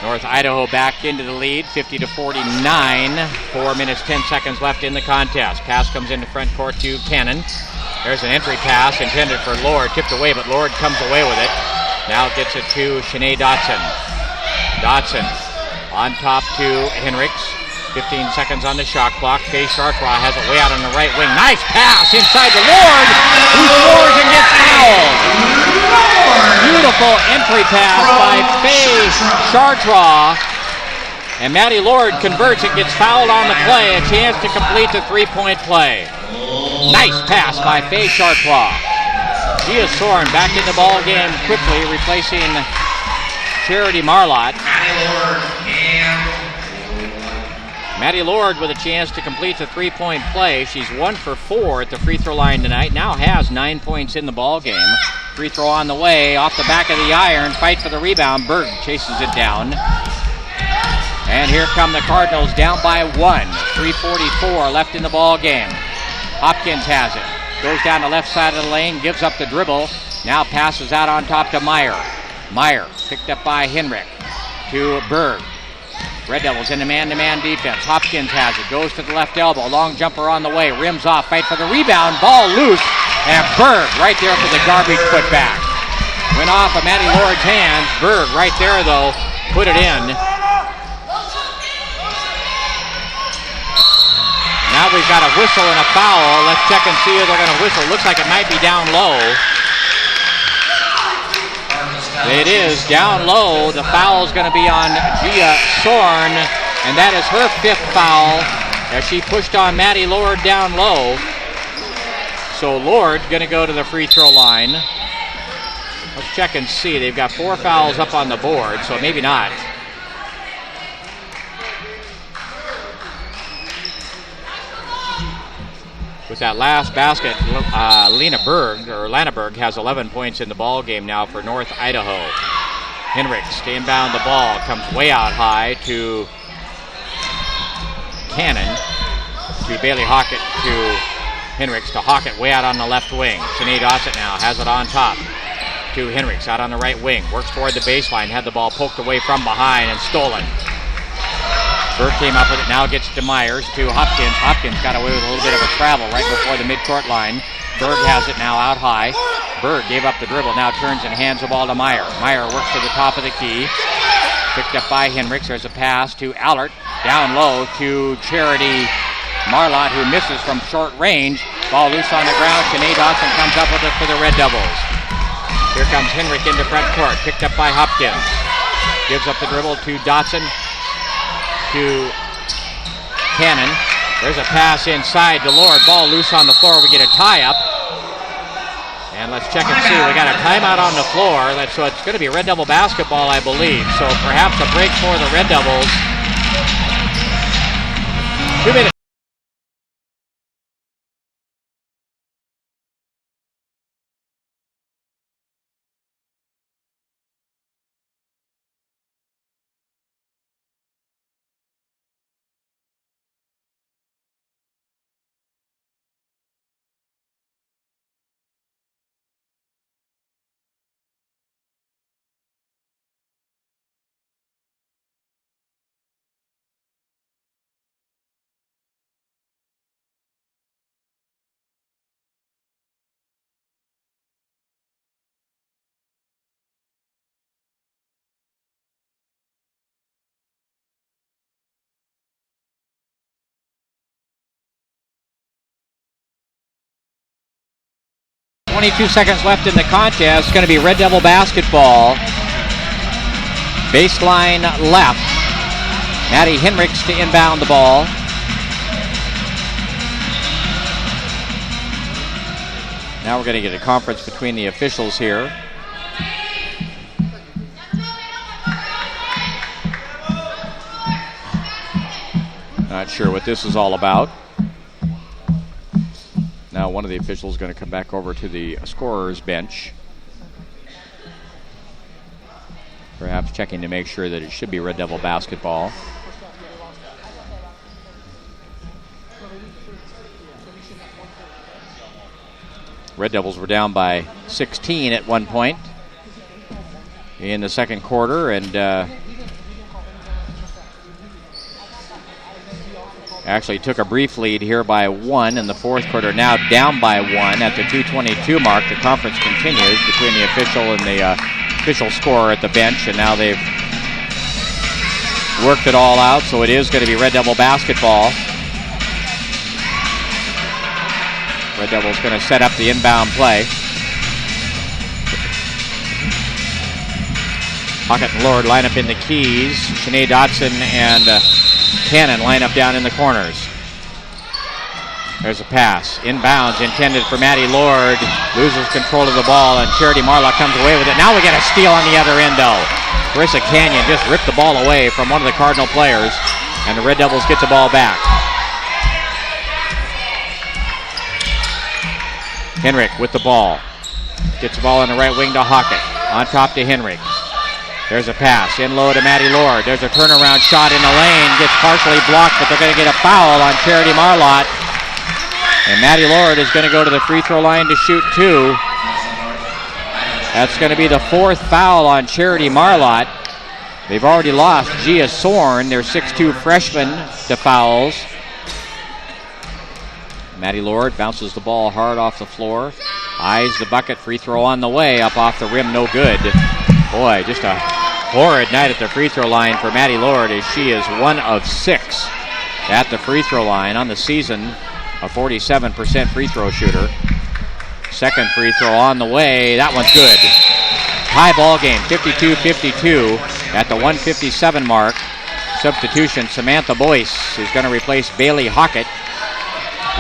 North Idaho back into the lead, 50-49. 4 minutes, 10 seconds left in the contest. Pass comes into front court to Cannon. There's an entry pass intended for Lord, tipped away, but Lord comes away with it. Now gets it to Sinead Dotson. Dotson on top to Henricks. 15 seconds on the shot clock. Faye Chartraw has it way out on the right wing. Nice pass inside to Lord, who scores and gets fouled. Beautiful entry pass by Faye Chartraw. And Maddie Lord converts and gets fouled on the play. A chance to complete the three-point play. Nice pass by Faye Chartraw. Gia Soren back in the ball game quickly, replacing Charity Marlott. Maddie Lord with a chance to complete the three-point play. She's 1 for 4 at the free throw line tonight. Now has 9 points in the ball game. Free throw on the way, off the back of the iron. Fight for the rebound. Berg chases it down. And here come the Cardinals down by 1. 3:44 left in the ball game. Hopkins has it. Goes down the left side of the lane, gives up the dribble. Now passes out on top to Meyer. Meyer picked up by Henrik to Berg. Red Devils in the man-to-man defense. Hopkins has it. Goes to the left elbow. Long jumper on the way. Rims off. Fight for the rebound. Ball loose. And Berg right there for the garbage putback. Went off of Maddie Lord's hands. Berg right there, though, put it in. Now we've got a whistle and a foul. Let's check and see who they're going to whistle. Looks like it might be down low. It is down low. The foul is going to be on Gia Sorn, and that is her 5th foul as she pushed on Maddie Lord down low. So Lord's going to go to the free throw line. Let's check and see. They've got 4 fouls up on the board, so maybe not. With that last basket, Lana Berg has 11 points in the ball game now for North Idaho. Henricks to inbound the ball, comes way out high to Cannon, to Bailey Hockett, to Henricks, to Hockett way out on the left wing. Sinead Dossett now has it on top to Henricks out on the right wing. Works toward the baseline, had the ball poked away from behind and stolen. Berg came up with it, now gets to Myers, to Hopkins. Hopkins got away with a little bit of a travel right before the midcourt line. Berg has it now out high. Berg gave up the dribble, now turns and hands the ball to Meyer. Meyer works to the top of the key. Picked up by Henricks. There's a pass to Allert. Down low to Charity Marlott, who misses from short range. Ball loose on the ground. Sinead Dawson comes up with it for the Red Devils. Here comes Henrik into front court. Picked up by Hopkins. Gives up the dribble to Dotson. To Cannon. There's a pass inside to Lord. Ball loose on the floor. We get a tie-up. And let's check and see. We got a timeout on the floor. So it's going to be Red Devil basketball, I believe. So perhaps a break for the Red Devils. 2 minutes. .22 seconds left in the contest. It's going to be Red Devil basketball. Baseline left. Maddie Henricks to inbound the ball. Now we're going to get a conference between the officials here. Not sure what this is all about. Now one of the officials is going to come back over to the scorer's bench. Perhaps checking to make sure that it should be Red Devil basketball. Red Devils were down by 16 at one point in the second quarter, and actually took a brief lead here by 1 in the fourth quarter. Now down by 1 at the 2:22 mark. The conference continues between the official and the official scorer at the bench, and now they've worked it all out, so it is going to be Red Devil basketball. Red Devil's going to set up the inbound play. Hockett and Lord line up in the keys. Sinead Dotson and Cannon line up down in the corners. There's a pass. Inbounds intended for Maddie Lord. Loses control of the ball, and Charity Marlock comes away with it. Now we get a steal on the other end, though. Carissa Canyon just ripped the ball away from one of the Cardinal players. And the Red Devils get the ball back. Henrik with the ball. Gets the ball on the right wing to Hockett. On top to Henrik. There's a pass. In low to Maddie Lord. There's a turnaround shot in the lane. Gets partially blocked, but they're going to get a foul on Charity Marlott. And Maddie Lord is going to go to the free throw line to shoot 2. That's going to be the 4th foul on Charity Marlott. They've already lost Gia Sorn, their 6'2 freshman, to fouls. Maddie Lord bounces the ball hard off the floor. Eyes the bucket. Free throw on the way. Up off the rim. No good. Boy, just a horrid night at the free throw line for Maddie Lord, as she is 1 of 6 at the free throw line on the season. A 47% free throw shooter. Second free throw on the way. That one's good. Tie ball game. 52-52 at the 1:57 mark. Substitution, Samantha Boyce is going to replace Bailey Hockett.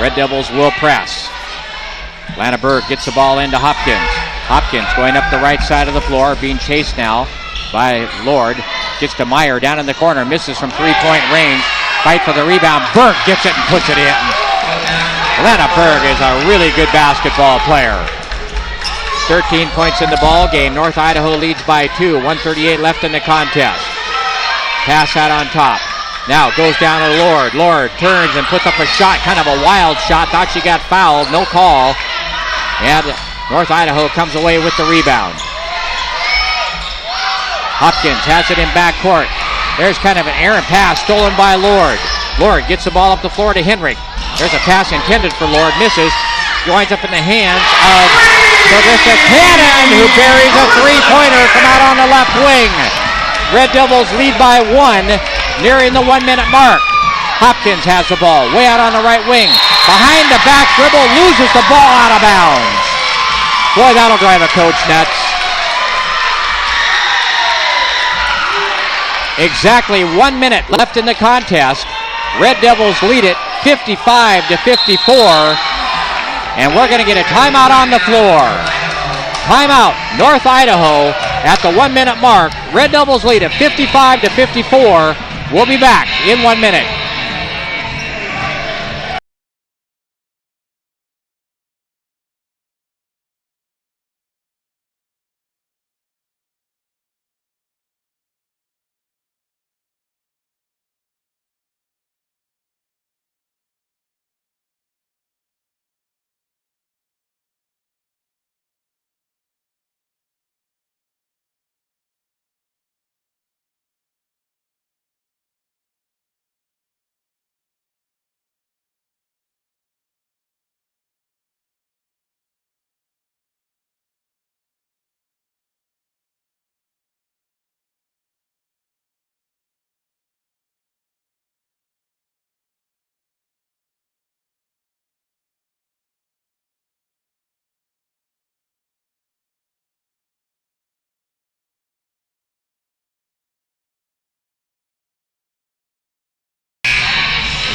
Red Devils will press. Lana Berg gets the ball into Hopkins. Hopkins going up the right side of the floor, being chased now by Lord. Gets to Meyer down in the corner, misses from 3-point range. Fight for the rebound. Berg gets it and puts it in. Lana Berg is a really good basketball player. 13 points in the ball game. North Idaho leads by 2. 1:38 left in the contest. Pass out on top. Now goes down to Lord. Lord turns and puts up a shot, kind of a wild shot. Thought she got fouled. No call. And North Idaho comes away with the rebound. Hopkins has it in backcourt. There's kind of an errant pass stolen by Lord. Lord gets the ball up the floor to Henrik. There's a pass intended for Lord. Misses. Winds up in the hands of Clarissa Cannon, who buries a three-pointer from out on the left wing. Red Devils lead by 1, nearing the 1-minute mark. Hopkins has the ball way out on the right wing. Behind the back dribble, loses the ball out of bounds. Boy, that'll drive a coach nuts. Exactly 1 minute left in the contest. Red Devils lead it 55-54. And we're going to get a timeout on the floor. Timeout, North Idaho at the 1 minute mark. Red Devils lead it 55-54. We'll be back in 1 minute.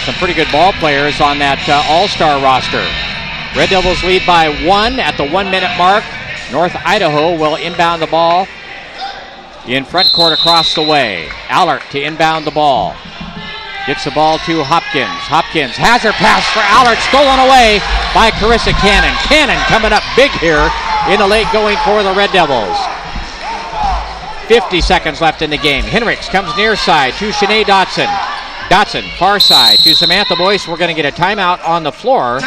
Some pretty good ball players on that all-star roster. Red Devils lead by 1 at the 1 minute mark. North Idaho will inbound the ball in front court across the way. Allert to inbound the ball. Gets the ball to Hopkins. Hopkins has her pass for Allert, stolen away by Carissa Cannon. Cannon coming up big here in the late going for the Red Devils. 50 seconds left in the game. Henricks comes near side to Shanae Dotson. Dotson, far side to Samantha Boyce. We're going to get a timeout on the floor.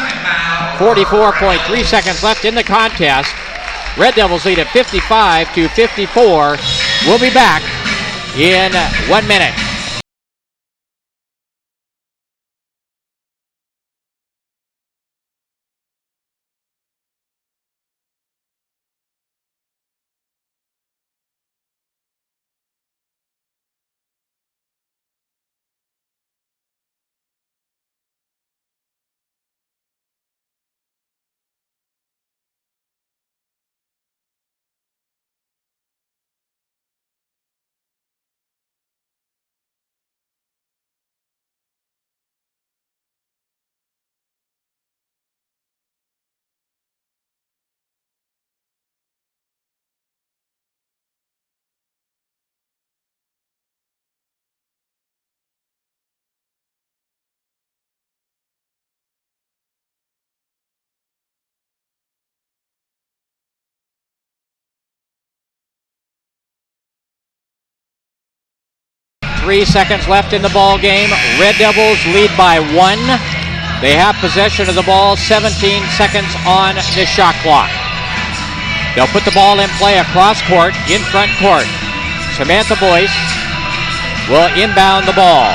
44.3 seconds left in the contest. Red Devils lead at 55-54. We'll be back in 1 minute. 1.3 seconds left in the ball game. Red Devils lead by 1. They have possession of the ball, 17 seconds on the shot clock. They'll put the ball in play across court, in front court. Samantha Boyce will inbound the ball.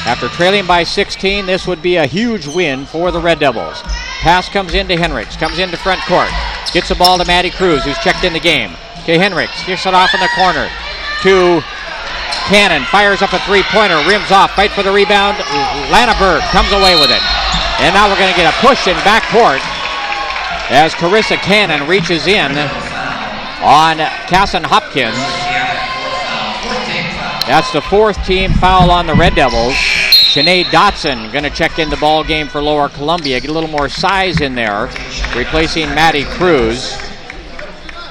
After trailing by 16, this would be a huge win for the Red Devils. Pass comes into Henricks, comes into front court. Gets the ball to Maddie Cruz, who's checked in the game. To Henricks, kicks it off in the corner. To Cannon, fires up a three-pointer, rims off, fight for the rebound. Lana Berg comes away with it. And now we're going to get a push in backcourt as Carissa Cannon reaches in on Casson Hopkins. That's the 4th team foul on the Red Devils. Shanae Dotson going to check in the ball game for Lower Columbia. Get a little more size in there, replacing Maddie Cruz.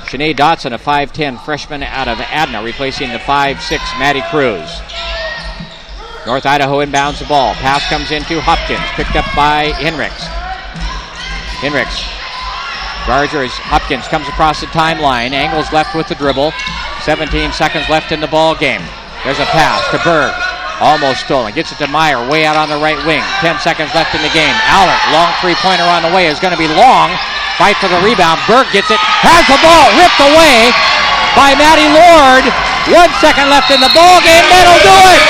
Shanae Dotson, a 5'10 freshman out of Adna, replacing the 5'6 Maddie Cruz. North Idaho inbounds the ball. Pass comes into Hopkins, picked up by Henricks. Henricks guards her as Hopkins comes across the timeline. Angles left with the dribble. 17 seconds left in the ball game. There's a pass to Berg. Almost stolen. Gets it to Meyer, way out on the right wing. 10 seconds left in the game. Allert, long three-pointer on the way, is going to be long. Fight for the rebound. Berg gets it. Has the ball ripped away by Maddie Lord. 1 second left in the ball game. That'll do it.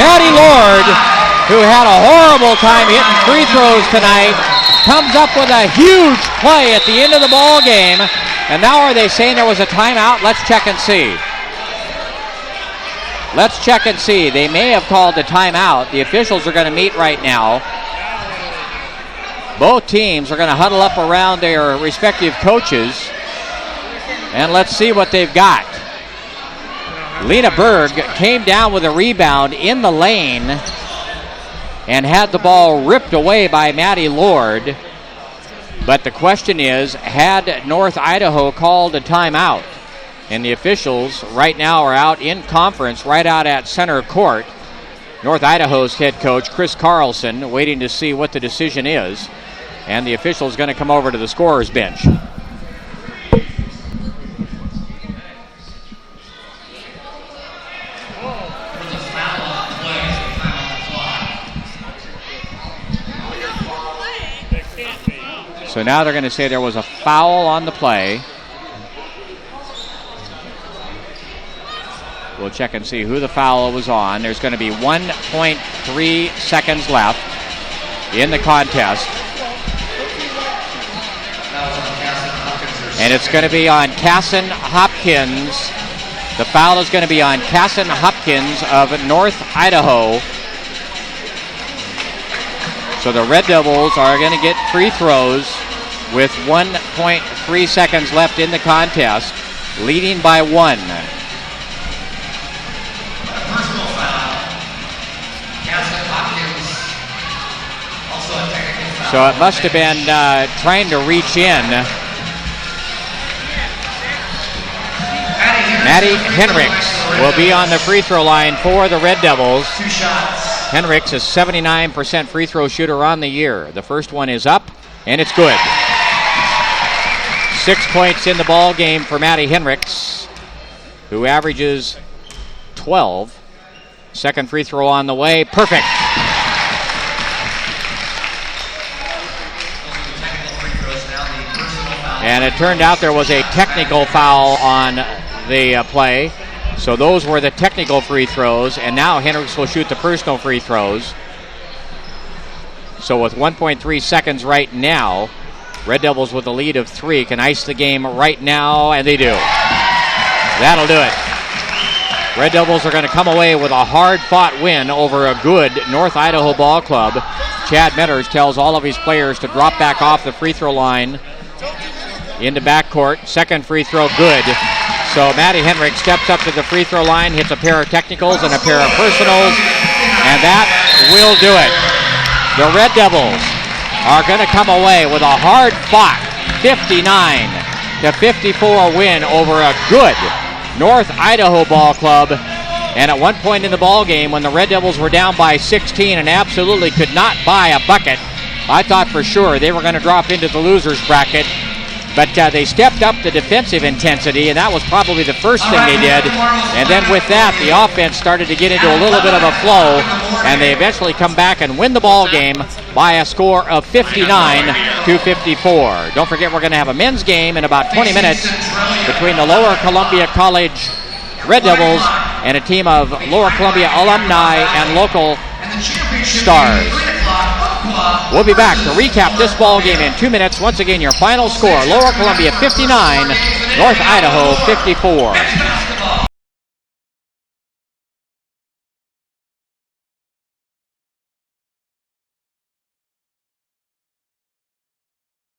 Maddie Lord, who had a horrible time hitting free throws tonight, comes up with a huge play at the end of the ball game. And now are they saying there was a timeout? Let's check and see. Let's check and see. They may have called the timeout. The officials are going to meet right now. Both teams are going to huddle up around their respective coaches. And let's see what they've got. Lena Berg came down with a rebound in the lane and had the ball ripped away by Maddie Lord. But the question is, had North Idaho called a timeout? And the officials right now are out in conference right out at center court. North Idaho's head coach, Chris Carlson, waiting to see what the decision is. And the official is going to come over to the scorer's bench. So now they're going to say there was a foul on the play. We'll check and see who the foul was on. There's going to be 1.3 seconds left in the contest. And it's going to be on Casson Hopkins. The foul is going to be on Casson Hopkins of North Idaho. So the Red Devils are going to get free throws with 1.3 seconds left in the contest, leading by 1. Personal foul. Casson Hopkins, also a technical foul. So it must have been trying to reach in. Maddie Henricks will be on the free throw line for the Red Devils. 2 shots. Henricks is 79% free throw shooter on the year. The first one is up, and it's good. 6 points in the ball game for Maddie Henricks, who averages 12. Second free throw on the way. Perfect. And it turned out there was a technical foul on the play. So those were the technical free throws, and now Henricks will shoot the personal free throws. So with 1.3 seconds right now, Red Devils with a lead of 3 can ice the game right now, and they do. That'll do it. Red Devils are going to come away with a hard-fought win over a good North Idaho ball club. Chad Metters tells all of his players to drop back off the free throw line into backcourt. Second free throw, good. So Maddie Henricks steps up to the free throw line, hits a pair of technicals and a pair of personals, and that will do it. The Red Devils are going to come away with a hard-fought 59-54 win over a good North Idaho ball club. And at one point in the ball game, when the Red Devils were down by 16 and absolutely could not buy a bucket, I thought for sure they were going to drop into the losers bracket. But they stepped up the defensive intensity, and that was probably the first thing they did. And then with that, the offense started to get into a little bit of a flow, and they eventually come back and win the ball game by a score of 59-54. Don't forget, we're going to have a men's game in about 20 minutes between the Lower Columbia College Red Devils and a team of Lower Columbia alumni and local stars. We'll be back to recap this ball game in 2 minutes. Once again, your final score, Lower Columbia 59, North Idaho 54.